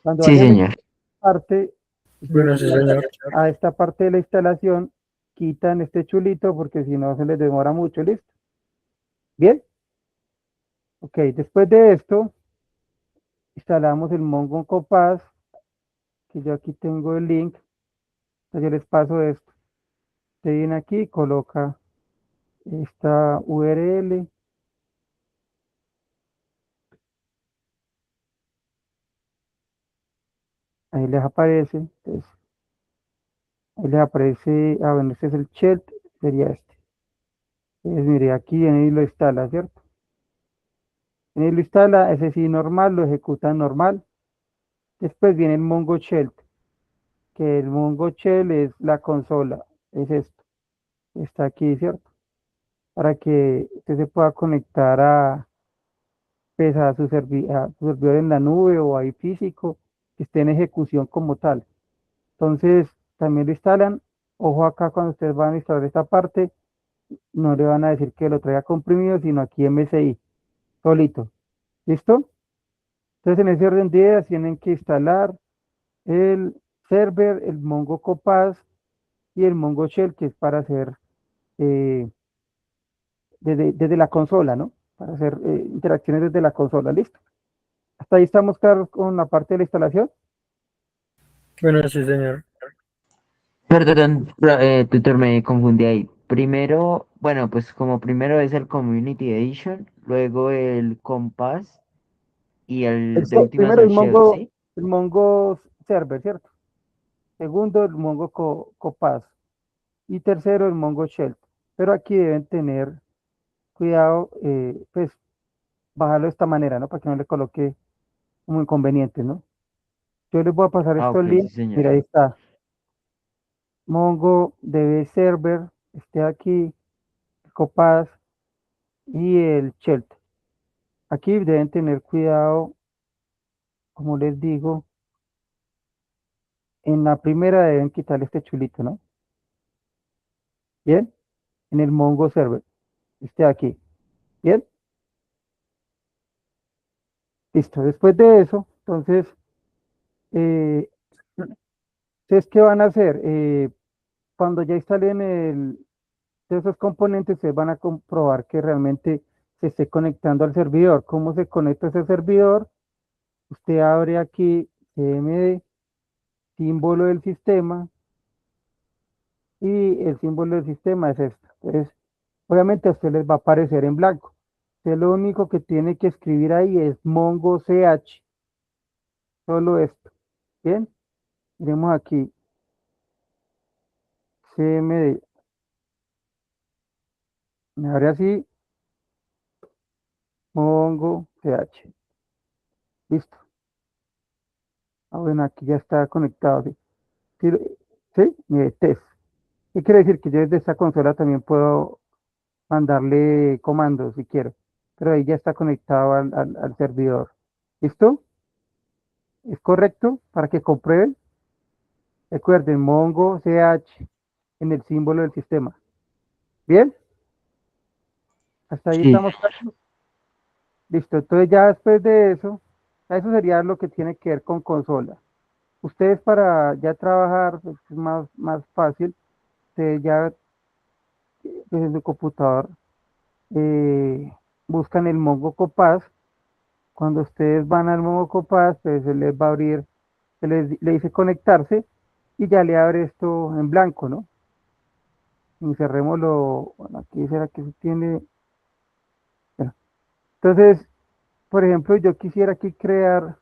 A: Cuando
B: Sí,
A: vayan a esta
B: señor.
A: parte,
F: Bueno, sí, señor.
A: a esta parte de la instalación, quitan este chulito porque si no se les demora mucho. ¿Listo? Bien. Ok, después de esto, instalamos el Mongo Compass, que yo aquí tengo el link. Entonces yo les paso esto. Usted viene aquí, coloca esta URL. Ahí les aparece. Entonces, ahí les aparece, bueno, este es el shell, sería este. Entonces, mire, aquí viene y lo instala, ¿cierto? Viene y lo instala, ese sí normal, lo ejecuta normal. Después viene el Mongo Shell, que el Mongo Shell es la consola, es esto. Está aquí, ¿cierto? Para que usted se pueda conectar pues, a su servidor en la nube o ahí físico, que esté en ejecución como tal. Entonces, también lo instalan. Ojo acá cuando ustedes van a instalar esta parte, no le van a decir que lo traiga comprimido, sino aquí MSI, solito. ¿Listo? Entonces, en ese orden de ideas, tienen que instalar el server, el Mongo Compass y el Mongo Shell, que es para hacer eh, desde la consola, ¿no? Para hacer interacciones desde la consola. ¿Listo? Hasta ahí estamos claros con la parte de la instalación.
F: Bueno, sí, señor.
B: Perdón, tutor, me confundí ahí. Primero, bueno, pues como primero es el Community Edition, luego el Compass y el de últimas
A: Primero
B: el Shell, ¿sí?
A: El Mongo Server, ¿cierto? Segundo, el Mongo Compass. Y tercero, el Mongo Shell. Pero aquí deben tener cuidado, pues bajarlo de esta manera, ¿no? Para que no le coloque como inconveniente, ¿no? Yo les voy a pasar
B: Ah,
A: estos
B: ok, sí,
A: links. Mira,
B: señor.
A: ahí está. MongoDB Server, este aquí, el Compass y el Shell. Aquí deben tener cuidado, como les digo, en la primera deben quitarle este chulito, ¿no? Bien, en el Mongo Server, este aquí. Bien, listo. Después de eso, entonces, eh, ¿ustedes qué van a hacer? Cuando ya instalen esos componentes, ustedes van a comprobar que realmente se esté conectando al servidor. ¿Cómo se conecta ese servidor? Usted abre aquí CMD, símbolo del sistema, y el símbolo del sistema es esto. Entonces, obviamente a usted les va a aparecer en blanco. Usted lo único que tiene que escribir ahí es Mongo CH, solo esto. Bien, miremos aquí, CMD, me abre así, Mongo CH, listo. Ah, bueno, aquí ya está conectado. ¿Sí? ¿Sí? ¿Sí? Mire, test. ¿Qué quiere decir? Que yo desde esta consola también puedo mandarle comandos si quiero, pero ahí ya está conectado al servidor. ¿Listo? ¿Es correcto? Para que comprueben. Recuerden, Mongo CH en el símbolo del sistema. ¿Bien? Hasta ahí
B: Sí,
A: estamos claros. Listo. Entonces ya después de eso, eso sería lo que tiene que ver con consola. Ustedes para ya trabajar pues, es más fácil. Ustedes ya pues, en su computador eh, buscan el Mongo Compass. Cuando ustedes van al Mongo Compass, pues se les va a abrir, le dice conectarse y ya le abre esto en blanco, ¿no? Y cerrémoslo. Bueno, aquí será que se tiene. Bueno, entonces, por ejemplo, yo quisiera aquí crear,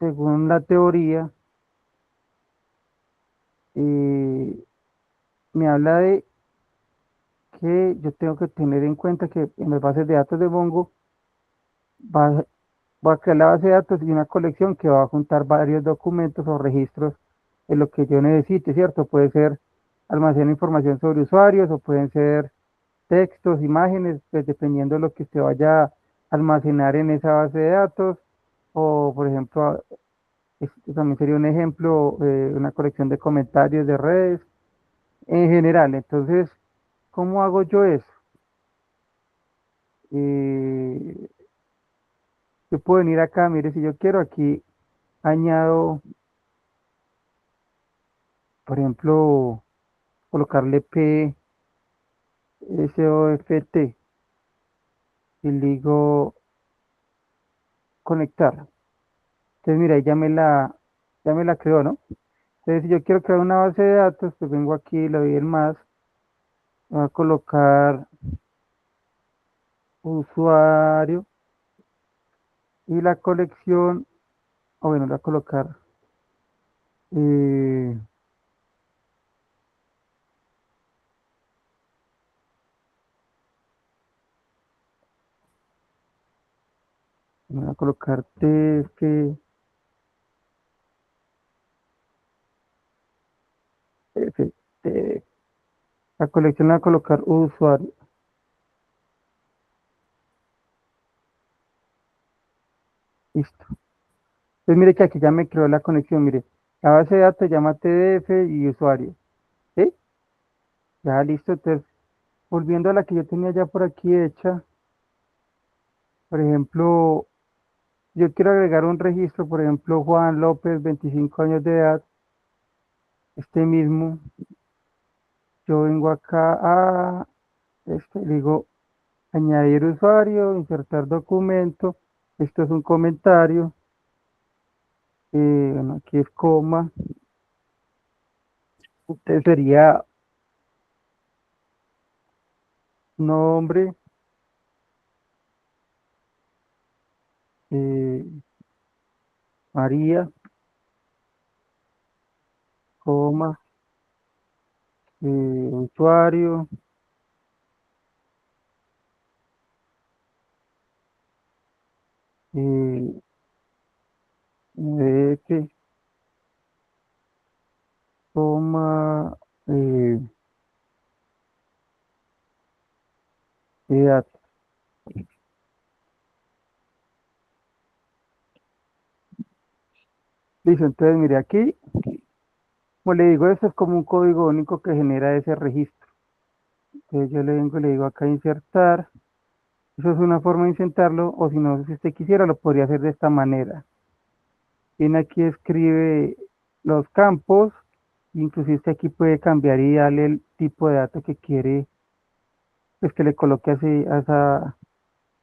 A: según la teoría, eh, me habla de que yo tengo que tener en cuenta que en las bases de datos de Mongo va, va a crear la base de datos y una colección que va a juntar varios documentos o registros de lo que yo necesite, ¿cierto? Puede ser almacenar información sobre usuarios o pueden ser textos, imágenes, pues dependiendo de lo que usted vaya a almacenar en esa base de datos. O, por ejemplo, esto también sería un ejemplo, una colección de comentarios de redes en general. Entonces, ¿cómo hago yo eso? Eh, yo puedo venir acá, mire, si yo quiero aquí añado, por ejemplo, colocarle PSOFT y le digo conectar. Entonces, mira, ahí ya me la creó, ¿no? Entonces, si yo quiero crear una base de datos, pues vengo aquí, le doy el más, voy a colocar usuario y la colección, o bueno, voy a colocar, eh, voy a colocar TF, TF. La colección la voy a colocar usuario. Listo. Entonces, mire que aquí ya me creó la conexión, mire, la base de datos llama TDF y usuario. ¿Sí? Ya listo. Entonces, volviendo a la que yo tenía ya por aquí hecha, por ejemplo, yo quiero agregar un registro, por ejemplo, Juan López, 25 años de edad, este mismo. Yo vengo acá a, le digo, añadir usuario, insertar documento. Esto es un comentario. Bueno, aquí es coma. Usted sería nombre, eh, María, coma, usuario, eh, F, coma, eh, edad. Listo, entonces mire aquí, como le digo, esto es como un código único que genera ese registro. Entonces yo le vengo y le digo acá insertar. Eso es una forma de insertarlo, o si no, si usted quisiera, lo podría hacer de esta manera. Viene aquí, escribe los campos, inclusive usted aquí puede cambiar y darle el tipo de datos que quiere, pues que le coloque así a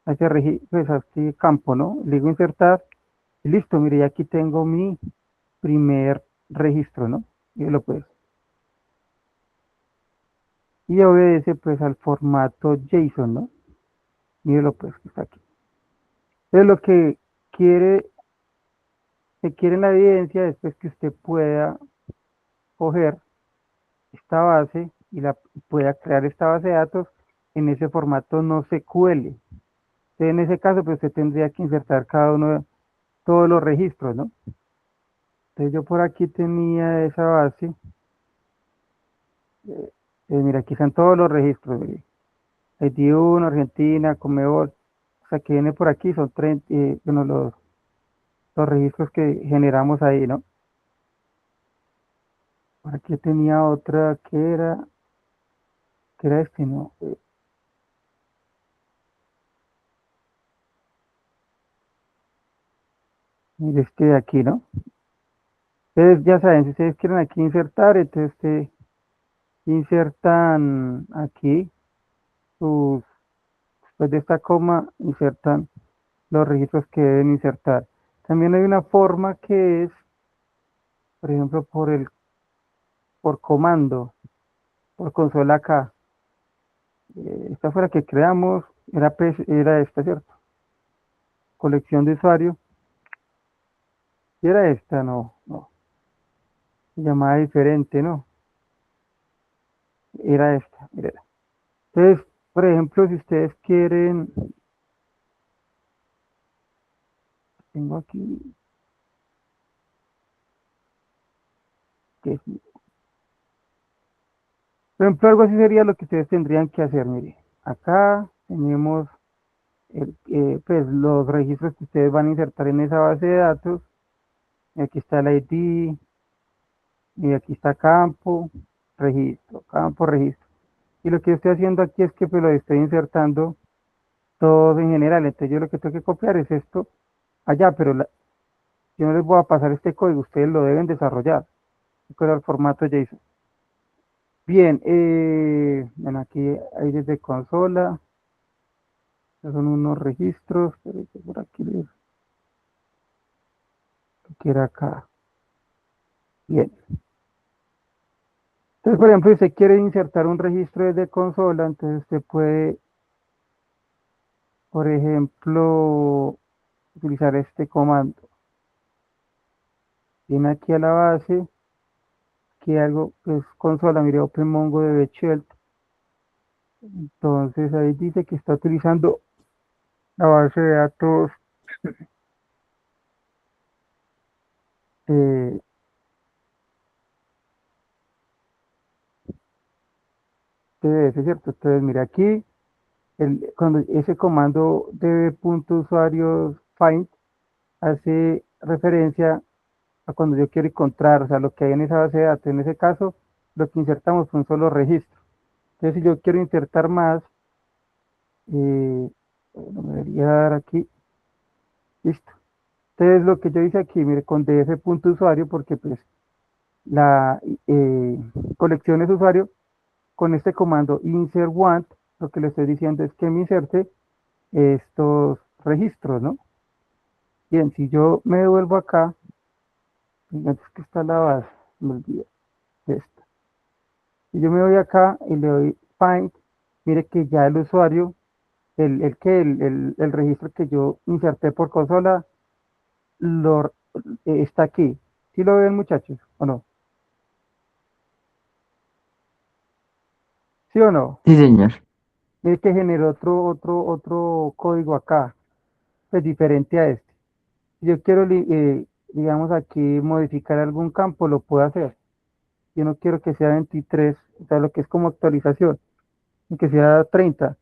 A: ese, pues a este campo, ¿no? Le digo insertar y listo, mire, ya aquí tengo mi primer registro, ¿no? Y lo pues. y obedece pues al formato JSON, ¿no? Mírelo pues que está aquí. Entonces lo que quiere, se quiere en la evidencia es pues que usted pueda coger esta base y la pueda crear esta base de datos en ese formato no SQL. Entonces, en ese caso, pues usted tendría que insertar cada uno de todos los registros, ¿no? Entonces yo por aquí tenía esa base. Mira, aquí están todos los registros. Mire. Haití 1, Argentina, Comebol. O sea, que viene por aquí, son 30, bueno, los registros que generamos ahí, ¿no? Por aquí tenía otra que era este, ¿no? Mire este de aquí, ¿no? Ustedes ya saben, si ustedes quieren aquí insertar, entonces insertan aquí sus, después de esta coma, insertan los registros que deben insertar. También hay una forma que es, por ejemplo, por comando, por consola acá. Esta fue la que creamos, era esta, ¿cierto? Colección de usuario. Y era esta, no. Se llamaba diferente, ¿no? Era esta, mira. Entonces, por ejemplo, si ustedes quieren, tengo aquí, que es- por ejemplo, algo así sería lo que ustedes tendrían que hacer, mire. Acá tenemos pues, los registros que ustedes van a insertar en esa base de datos. Y aquí está el ID, y aquí está campo, registro. Y lo que yo estoy haciendo aquí es que pues lo estoy insertando todos en general. Entonces yo lo que tengo que copiar es esto allá, pero yo no les voy a pasar este código, ustedes lo deben desarrollar. Con el formato JSON. Bien, bueno, aquí hay desde consola, estos son unos registros, pero por aquí que era acá. Bien. Entonces, por ejemplo, si usted quiere insertar un registro desde consola, entonces usted puede, por ejemplo, utilizar este comando. Viene aquí a la base, que algo que es consola, mire, OpenMongoDB Shell. Entonces ahí dice que está utilizando la base de datos eh, TDS, ¿cierto? Entonces, mire aquí, cuando ese comando db.usuarios find hace referencia a cuando yo quiero encontrar, o sea, lo que hay en esa base de datos. En ese caso, lo que insertamos fue un solo registro. Entonces, si yo quiero insertar más, bueno, me debería dar aquí, listo. Entonces, lo que yo hice aquí, mire, con df.usuario, porque pues la colección es usuario, con este comando insert want, lo que le estoy diciendo es que me inserte estos registros, ¿no? Bien, si yo me devuelvo acá, fíjate que está la base, me olvidé de esta. Si yo me voy acá y le doy find, mire que ya el usuario, el registro que yo inserté por consola, lo, está aquí. ¿Sí lo ven, muchachos? ¿O no? ¿Sí o no?
B: Sí, señor.
A: Mire que generó otro código acá, pues diferente a este. Si yo quiero, digamos aquí, modificar algún campo, lo puedo hacer. Yo no quiero que sea 23, o sea, lo que es como actualización, y que sea 30.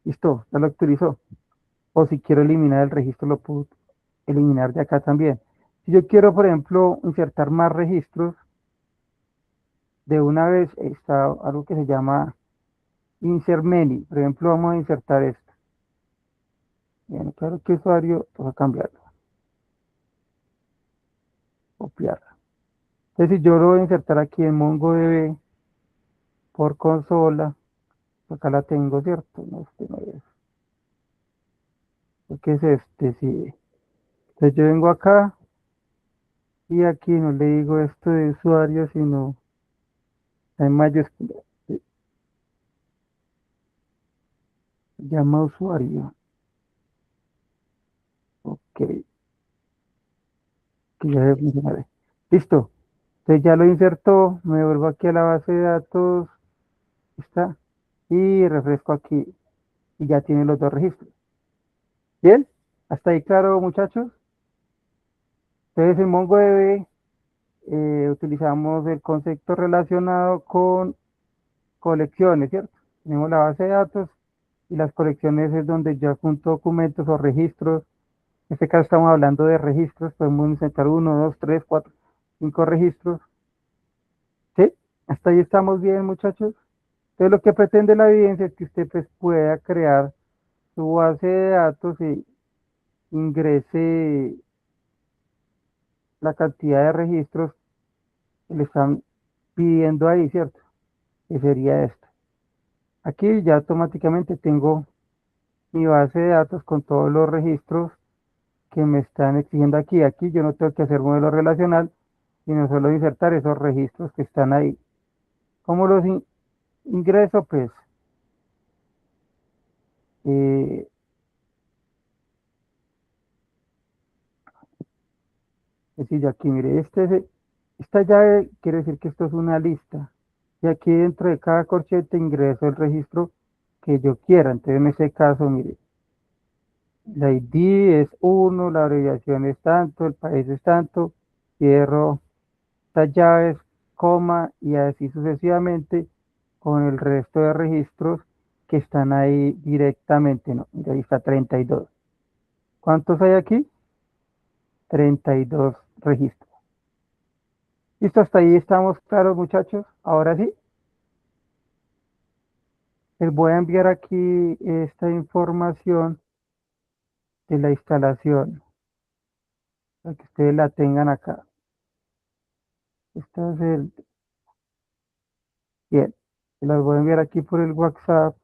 A: Listo, ya lo actualizó. O si quiero eliminar el registro, lo puedo eliminar de acá también. Si yo quiero, por ejemplo, insertar más registros, de una vez está algo que se llama insert many. Por ejemplo, vamos a insertar esto. Bien, claro que usuario, toca cambiarlo, copiarlo. Entonces, si yo lo voy a insertar aquí en MongoDB por consola, acá la tengo, ¿cierto? No, este no es. ¿Qué es este? Sí. Entonces yo vengo acá y aquí no le digo esto de usuario, sino está en mayúscula. Sí. Llama usuario. Ok, que ya debe funcionar. Listo. Entonces ya lo insertó, me vuelvo aquí a la base de datos, está, y refresco aquí, y ya tiene los dos registros. ¿Bien? ¿Hasta ahí claro, muchachos? Entonces en MongoDB utilizamos el concepto relacionado con colecciones, ¿cierto? Tenemos la base de datos y las colecciones es donde yo junto documentos o registros. En este caso estamos hablando de registros, podemos insertar uno, dos, tres, cuatro, cinco registros. ¿Sí? Hasta ahí estamos bien, muchachos. Entonces lo que pretende la evidencia es que usted pues, pueda crear su base de datos y ingrese la cantidad de registros que le están pidiendo ahí, ¿cierto? Que sería esto. Aquí ya automáticamente tengo mi base de datos con todos los registros que me están exigiendo aquí. Aquí yo no tengo que hacer modelo relacional, sino solo insertar esos registros que están ahí. ¿Cómo los ingreso? Pues, eh, es decir, aquí, mire, esta llave quiere decir que esto es una lista. Y aquí dentro de cada corchete ingreso el registro que yo quiera. Entonces, en este caso, mire, la ID es 1, la abreviación es tanto, el país es tanto, cierro estas llaves, coma, y así sucesivamente con el resto de registros que están ahí directamente, ¿no? Mira, ahí está 32. ¿Cuántos hay aquí? 32 registros. ¿Listo? Hasta ahí estamos claros, muchachos. Ahora sí, les voy a enviar aquí esta información de la instalación, para que ustedes la tengan acá. Esta es el, bien, se las voy a enviar aquí por el WhatsApp.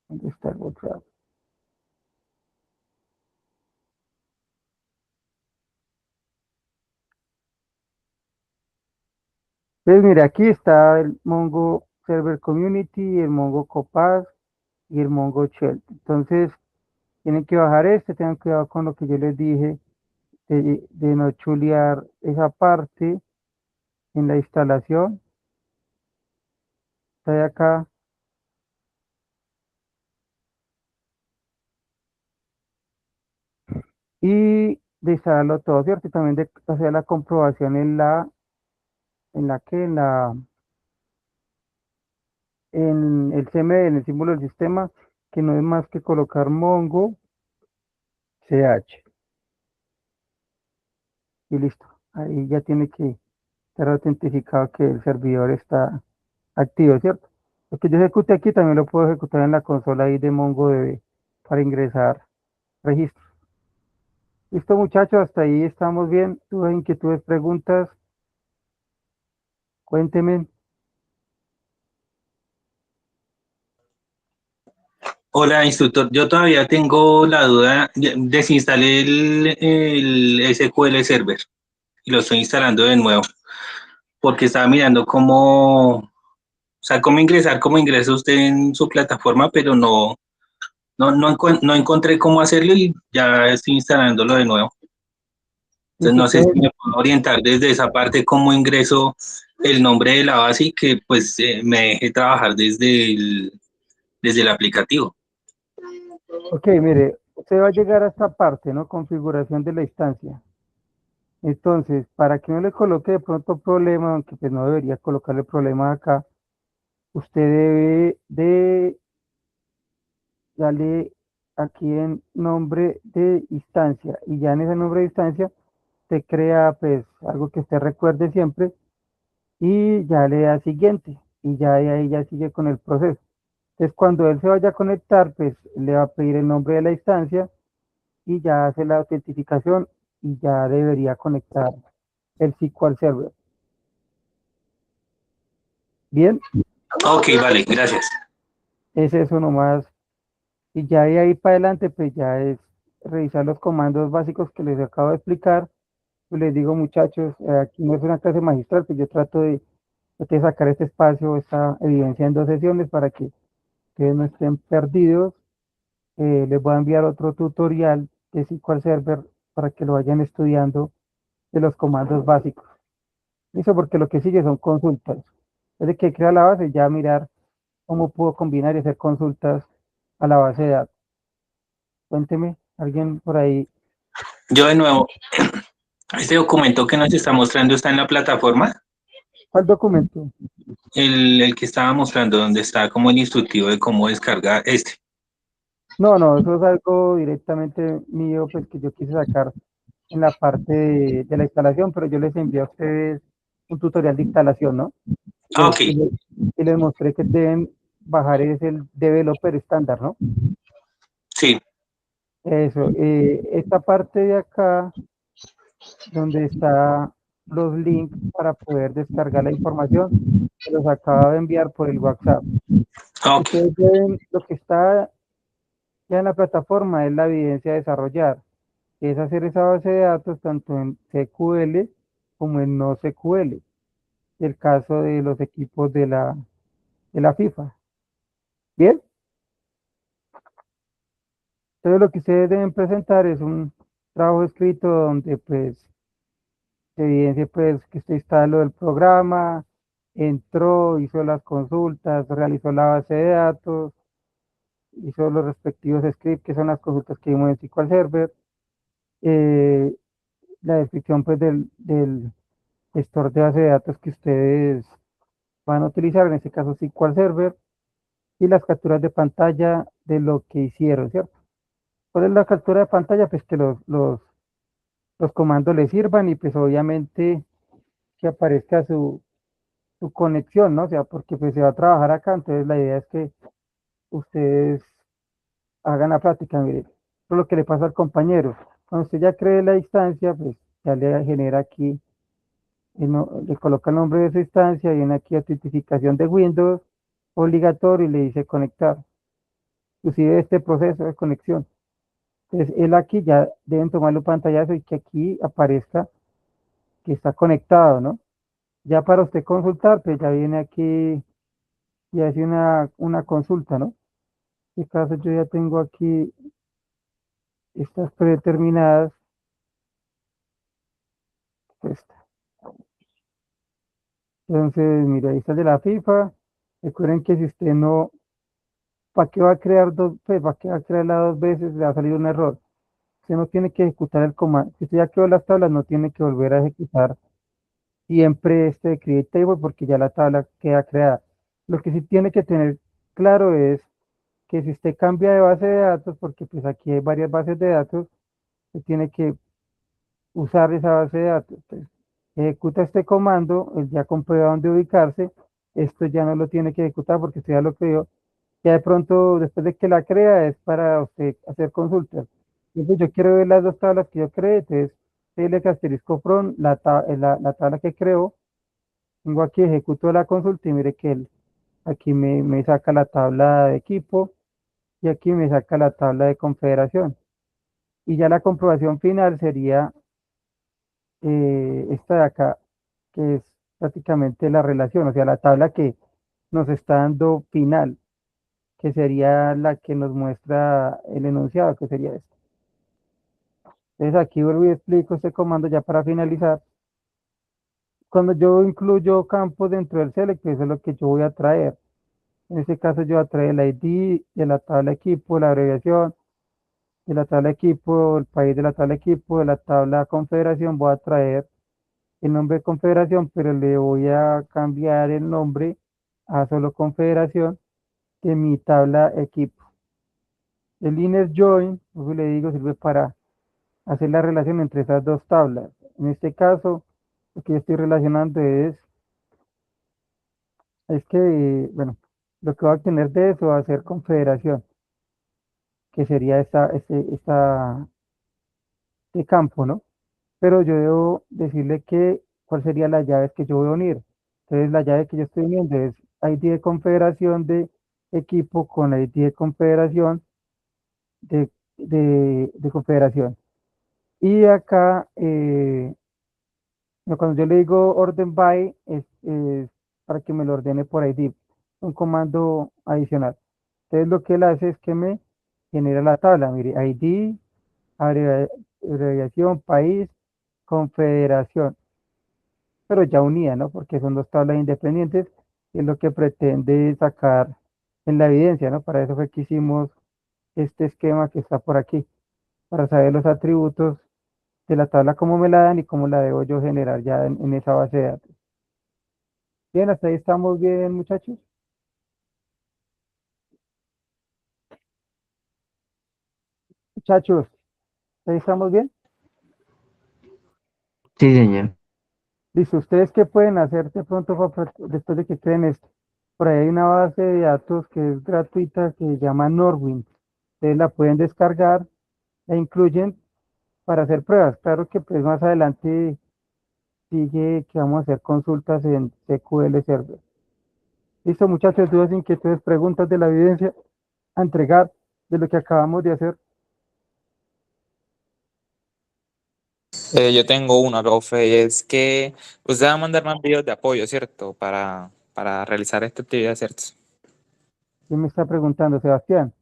A: ¿Dónde está el WhatsApp? Entonces, mire, aquí está el Mongo Server Community, el Mongo Copaz y el Mongo Shell. Entonces, tienen que bajar este, tengan cuidado con lo que yo les dije de no chulear esa parte en la instalación. Está de acá. Y de instalarlo todo, ¿cierto? Y también de hacer la comprobación en el CMD, en el símbolo del sistema, que no es más que colocar Mongo CH. Y listo. Ahí ya tiene que estar autentificado que el servidor está activo, ¿cierto? Lo que yo ejecute aquí también lo puedo ejecutar en la consola ahí de MongoDB para ingresar registros. Listo, muchachos, hasta ahí estamos bien. ¿Dudas, inquietudes, preguntas? Cuéntenme.
C: Hola, instructor. Yo todavía tengo la duda. Desinstalé el SQL Server y lo estoy instalando de nuevo porque estaba mirando o sea, cómo ingresar, cómo ingresa usted en su plataforma, pero no encontré cómo hacerlo y ya estoy instalándolo de nuevo. Entonces
A: Listo,
C: no sé si
A: entonces,
C: me puedo orientar desde esa parte cómo ingreso el nombre de la base y que pues me deje trabajar desde el aplicativo.
A: ok, mire, usted va a llegar a esta parte, ¿no? Configuración de la instancia. Entonces, para que no le coloque de pronto problema, aunque pues no debería colocarle problema acá, usted debe de darle aquí en nombre de instancia y ya en ese nombre de instancia se crea pues algo que usted recuerde siempre y ya le da siguiente y ya de ahí ya sigue con el proceso. Entonces, cuando él se vaya a conectar, pues le va a pedir el nombre de la instancia y ya hace la autentificación y ya debería conectar el SQL Server. Bien,
C: Ok, vale, gracias.
A: es eso nomás. Y ya de ahí para adelante, pues ya es revisar los comandos básicos que les acabo de explicar Yo les digo, muchachos, aquí no es una clase magistral, pues yo trato de sacar este espacio, esta evidencia en 2 sesiones para que ustedes no estén perdidos. Les voy a enviar otro tutorial de SQL Server para que lo vayan estudiando de los comandos básicos. Listo, porque lo que sigue son consultas. Desde que crea la base, ya mirar cómo puedo combinar y hacer consultas a la base de datos. Cuénteme, alguien por ahí.
C: Yo de nuevo, este documento que nos está mostrando está en la plataforma,
A: ¿Cuál documento?
C: el que estaba mostrando, donde está como el instructivo de cómo descargar este.
A: No, no, eso es algo directamente mío, pues que yo quise sacar en la parte de la instalación, pero yo les envié a ustedes un tutorial de instalación, ¿no?
C: Ah,
A: Les,
C: ok,
A: y les, y les mostré que deben bajar es el developer estándar, ¿no?
C: sí,
A: Eso, esta parte de acá, donde está los links para poder descargar la información, se los acabo de enviar por el WhatsApp.
C: ok,
A: Ustedes ven lo que está ya en la plataforma, es la evidencia a desarrollar, que es hacer esa base de datos tanto en SQL como en no SQL, el caso de los equipos de la FIFA. Bien, entonces lo que ustedes deben presentar es un trabajo escrito donde pues se evidencie pues que usted instaló el programa, entró, hizo las consultas, realizó la base de datos, hizo los respectivos scripts, que son las consultas que vimos en SQL Server, eh, la descripción pues del gestor de base de datos que ustedes van a utilizar, en este caso SQL Server, y las capturas de pantalla de lo que hicieron, ¿cierto? ¿Cuál es la captura de pantalla? Pues que los comandos les sirvan y pues obviamente que aparezca su conexión, ¿no? O sea, porque pues se va a trabajar acá, entonces la idea es que ustedes hagan la práctica, mire, eso es lo que le pasa al compañero. Cuando usted ya cree la instancia, pues ya le genera aquí, le coloca el nombre de su instancia, viene aquí autentificación de Windows, obligatorio y le dice conectar. Inclusive este proceso de conexión. Entonces, él aquí ya deben tomarlo pantallazo y que aquí aparezca que está conectado, ¿no? Ya para usted consultar, pues ya viene aquí y hace una consulta, ¿no? En este caso yo ya tengo aquí estas predeterminadas. Esta. Entonces, mira, ahí está el de la FIFA. Recuerden que si usted no, ¿para qué va a crear pues, ¿para qué va a crearla 2 veces? Le va a salir un error. Usted no tiene que ejecutar el comando. Si usted ya creó las tablas, no tiene que volver a ejecutar siempre este create table porque ya la tabla queda creada. Lo que sí tiene que tener claro es que si usted cambia de base de datos, porque pues aquí hay varias bases de datos, se tiene que usar esa base de datos. Entonces, ejecuta este comando, él ya comprueba dónde ubicarse, esto ya no lo tiene que ejecutar porque usted ya lo creó, ya de pronto después de que la crea es para usted hacer consultas. Entonces yo quiero ver las 2 tablas que yo creé, entonces le asterisco from la tabla que creó, tengo aquí ejecuto la consulta y mire que aquí me saca la tabla de equipo y aquí me saca la tabla de confederación. Y ya la comprobación final sería esta de acá, que es prácticamente la relación, o sea, la tabla que nos está dando final, que sería la que nos muestra el enunciado, que sería esto. Entonces aquí vuelvo y explico este comando ya para finalizar. Cuando yo incluyo campos dentro del select, eso es lo que yo voy a traer. En este caso yo voy a traer el ID de la tabla equipo, la abreviación de la tabla equipo, el país de la tabla equipo, de la tabla confederación, voy a traer el nombre de confederación, pero le voy a cambiar el nombre a solo confederación de mi tabla equipo. El inner join, como le digo, sirve para hacer la relación entre esas 2 tablas. En este caso, lo que yo estoy relacionando es que, bueno, lo que va a obtener de eso va a ser confederación, que sería este campo, ¿no? Pero yo debo decirle que cuál sería las llaves que yo voy a unir. Entonces, la llave que yo estoy uniendo es ID de confederación de equipo con ID de confederación de confederación. Y acá Pero cuando yo le digo orden by, es para que me lo ordene por ID, un comando adicional. Entonces lo que él hace es que me genera la tabla, mire, ID, abreviación, país, confederación, pero ya unida, ¿no? Porque son dos tablas independientes y es lo que pretende sacar en la evidencia, ¿no? Para eso fue que hicimos este esquema que está por aquí, para saber los atributos de la tabla, cómo me la dan y cómo la debo yo generar ya en esa base de datos. Bien, hasta ahí estamos bien, muchachos. Muchachos, ¿hasta ahí estamos bien?
B: Sí, señor.
A: Listo, ¿ustedes qué pueden hacer de pronto después de que creen esto? Por ahí hay una base de datos que es gratuita que se llama Norwin. Ustedes la pueden descargar e incluyen para hacer pruebas. Claro que pues más adelante sigue que vamos a hacer consultas en SQL Server. Listo, muchachos, dudas, inquietudes, preguntas de la evidencia a entregar de lo que acabamos de hacer.
D: Yo tengo una, profe, y es que usted va a mandar más videos de apoyo, ¿cierto? Para realizar esta actividad, ¿cierto?
A: ¿Quién me está preguntando, Sebastián?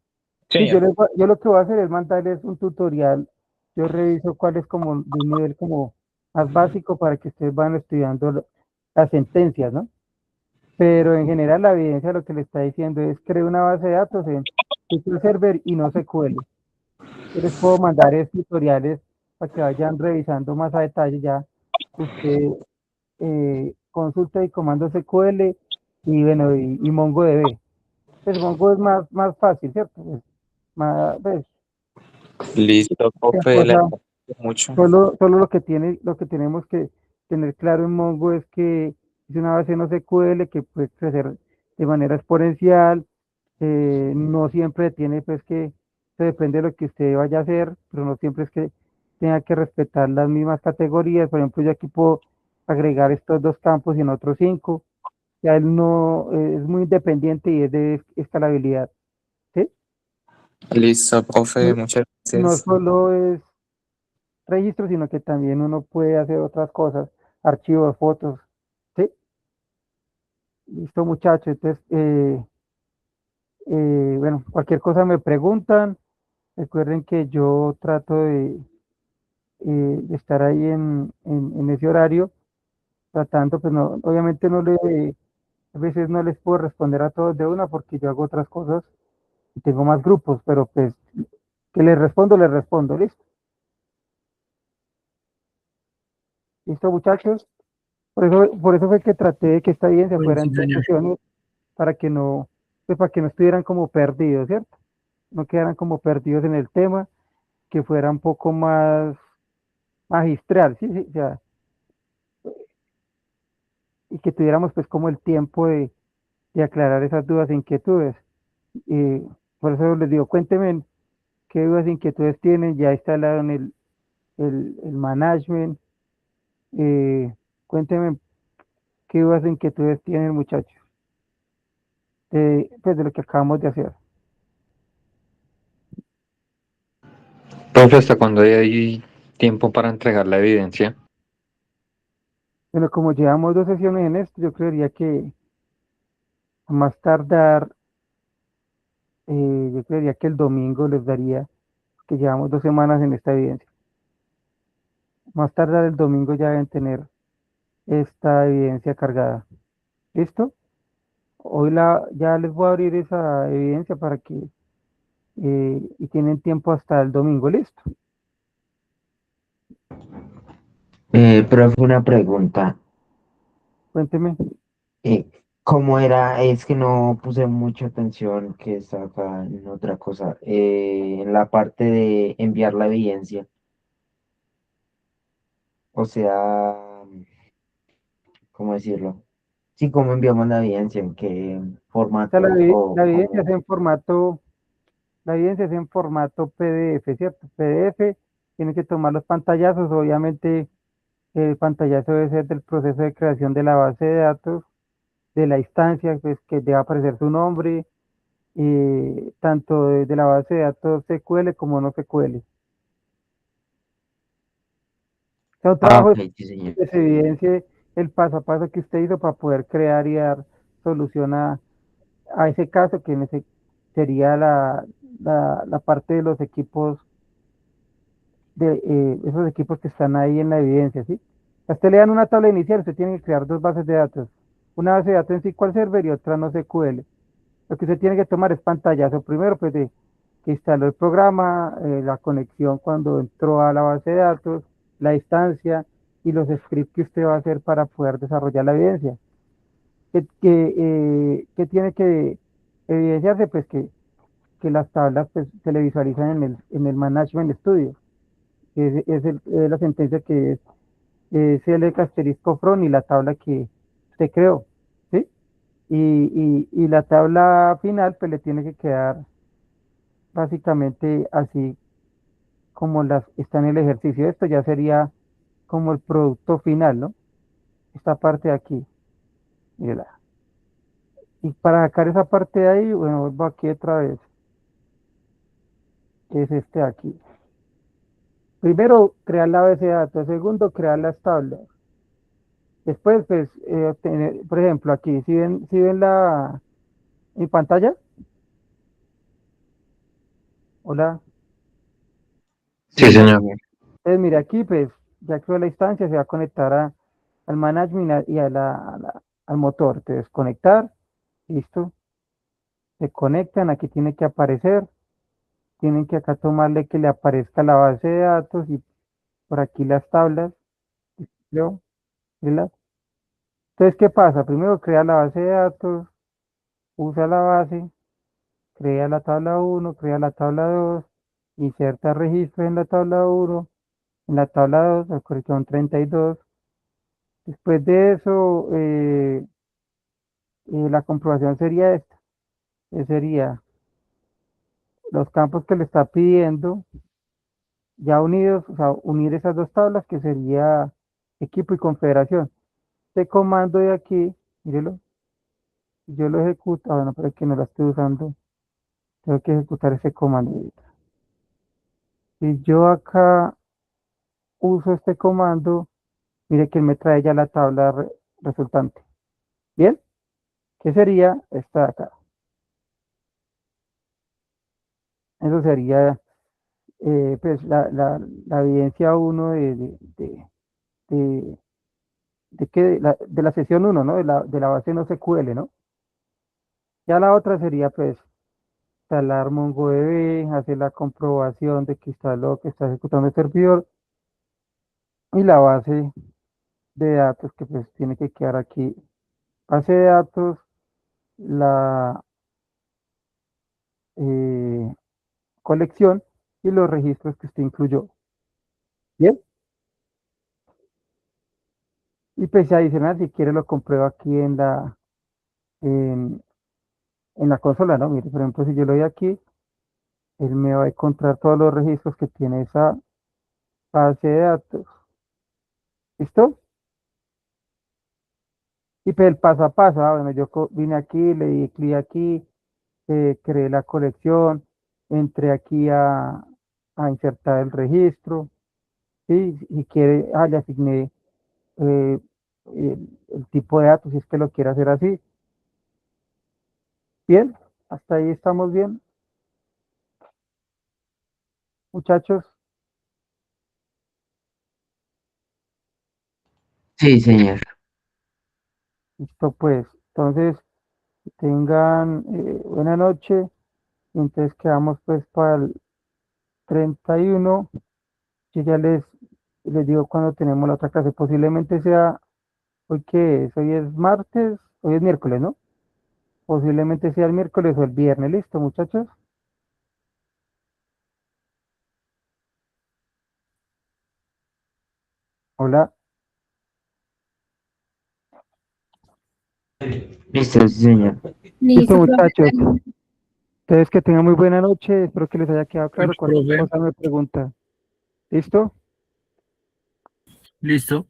A: Sí,
D: Señor.
A: yo lo que voy a hacer es mandarles un tutorial. Yo reviso cuál es como de un nivel como más básico para que ustedes van estudiando las sentencias, ¿no? Pero en general la evidencia lo que le está diciendo es crear una base de datos en SQL Server y no SQL. Yo les puedo mandar tutoriales para que vayan revisando más a detalle ya. Usted consulta y comando SQL y bueno, y MongoDB. Pues Mongo es más fácil, ¿cierto? Pues, pues,
D: Listo,
A: la
D: profe, le
A: cosa,
D: agradezco mucho.
A: solo lo que tenemos que tener claro en Mongo es que es una base no SQL que puede crecer de manera exponencial, no siempre tiene pues que, se depende de lo que usted vaya a hacer, pero no siempre es que tenga que respetar las mismas categorías. Por ejemplo, yo aquí puedo agregar estos dos campos y en otros cinco. Ya él no es muy independiente y es de escalabilidad, ¿sí?
D: Listo, profe,
A: No,
D: muchas
A: no
D: gracias.
A: solo es registro, sino que también uno puede hacer otras cosas, archivos, fotos, ¿sí? Listo, muchachos. Entonces, bueno, cualquier cosa me preguntan. Recuerden que yo trato de estar ahí en ese horario, tratando, pues no, obviamente a veces no les puedo responder a todos de una porque yo hago otras cosas y tengo más grupos, pero pues que les respondo, ¿listo? ¿Listo, muchachos? Por eso fue que traté de que esta evidencia
F: Bueno,
A: fuera
F: sí,
A: en tres
F: señor.
A: sesiones para que no, pues para que no estuvieran como perdidos, ¿cierto? No quedaran como perdidos en el tema, que fuera un poco más magistral, ¿sí? Sí, o sea, y que tuviéramos pues como el tiempo de aclarar esas dudas e inquietudes. Y por eso les digo, cuéntenme qué dudas e inquietudes tienen, ya instalaron el management, cuéntenme qué dudas e inquietudes tienen, muchachos, pues de lo que acabamos de hacer.
G: Profe, ¿hasta cuándo hay tiempo para entregar la evidencia?
A: Bueno, como llevamos dos sesiones en esto, yo creería que a más tardar, yo creería que el domingo les daría, que llevamos 2 semanas en esta evidencia. Más tardar el domingo ya deben tener esta evidencia cargada. ¿Listo? Ya les voy a abrir esa evidencia para que, y tienen tiempo hasta el domingo, ¿listo?
B: Profe, una pregunta.
A: Cuénteme.
B: Eh, ¿Cómo era? Es que no puse mucha atención, que estaba acá en otra cosa. En la parte de enviar la evidencia. O sea, ¿cómo decirlo? Sí, ¿cómo enviamos la evidencia? ¿En qué
A: O sea,
B: formato? ¿O
A: la evidencia es
B: cómo?
A: en formato, la evidencia es en formato PDF, ¿cierto? PDF, tiene que tomar los pantallazos, obviamente el pantallazo debe ser del proceso de creación de la base de datos, de la instancia, pues que debe aparecer su nombre, tanto de la base de datos SQL como no SQL. sea, un
B: Ah,
A: trabajo
B: ok, sí, señor.
A: que se evidencie el paso a paso que usted hizo para poder crear y dar solución a ese caso, que en ese sería la parte de los equipos, de esos equipos que están ahí en la evidencia, ¿sí? A usted le dan una tabla inicial, usted tiene que crear dos bases de datos. Una base de datos en SQL Server y otra no SQL. Lo que usted tiene que tomar es pantallazo primero, pues de que instaló el programa, la conexión cuando entró a la base de datos, la distancia y los scripts que usted va a hacer para poder desarrollar la evidencia. ¿Qué tiene que evidenciarse? Pues que las tablas pues, se le visualizan en el Management Studio, que es la sentencia que es el asterisco from y la tabla que usted creó, ¿sí? Y la tabla final pues le tiene que quedar básicamente así como las está en el ejercicio. Esto ya sería como el producto final, ¿no? Esta parte de aquí, mírela. Y para sacar esa parte de ahí, bueno, vuelvo aquí otra vez, que es este de aquí. Primero, crear la base de datos. Segundo, crear las tablas. Después, pues, por ejemplo, aquí, si ven mi pantalla, hola.
G: Sí,
B: Sí,
G: señor.
B: señor.
A: Entonces, mire aquí, pues, ya creó la instancia, se va a conectar al management y al motor. Entonces, conectar, listo. Se conectan, aquí tiene que aparecer. Tienen que acá tomarle que le aparezca la base de datos y por aquí las tablas. ¿Vio? ¿Verdad? Entonces, ¿qué pasa? Primero crea la base de datos, usa la base, crea la tabla uno, crea la tabla 2, inserta registros en la tabla uno, en la tabla 2, la corrección 32. Después de eso, la comprobación sería esta, que sería los campos que le está pidiendo, ya unidos, o sea, unir esas dos tablas, que sería equipo y confederación. Este comando de aquí, mírelo, si yo lo ejecuto, bueno, pero es que no la estoy usando, tengo que ejecutar ese comando. Si yo acá uso este comando, mire que él me trae ya la tabla resultante. Bien, ¿qué sería esta de acá? Eso sería pues la evidencia uno de, de la sesión uno, ¿no? De la base no SQL, ¿no? Ya la otra sería pues instalar MongoDB, hacer la comprobación de que instaló, que está ejecutando el servidor y la base de datos que pues tiene que quedar aquí. Base de datos, la eh, colección y los registros que usted incluyó. Bien, y pues adicional, si quiere lo comprueba aquí en, en la consola, ¿no? Mire, por ejemplo, si yo lo doy aquí, él me va a encontrar todos los registros que tiene esa base de datos. ¿Listo? Y pues el paso a paso, bueno, yo vine aquí, le di clic aquí, creé la colección, entré aquí a insertar el registro, ¿sí? Si quiere, le asigné eh, el tipo de datos, si es que lo quiere hacer así. Bien, hasta ahí estamos bien, muchachos.
B: Sí, señor.
A: Listo, pues. Entonces, que tengan buena noche. Y entonces quedamos pues para el 31. Yo ya les digo cuando tenemos la otra clase. Posiblemente sea hoy que es, hoy es martes, hoy es miércoles, ¿no? Posiblemente sea el miércoles o el viernes. Listo, muchachos. Hola.
B: Listo, sí, señor.
A: Listo,
H: Listo, profe.
A: muchachos. Entonces que tengan muy buena noche. Espero que les haya quedado
F: Bueno,
A: claro. Cualquier
F: profe,
A: cosa me pregunta. ¿Listo?
F: listo.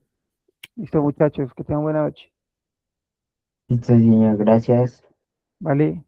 A: Listo, muchachos. Que tengan buena noche.
B: Listo, señor. Gracias.
A: Vale.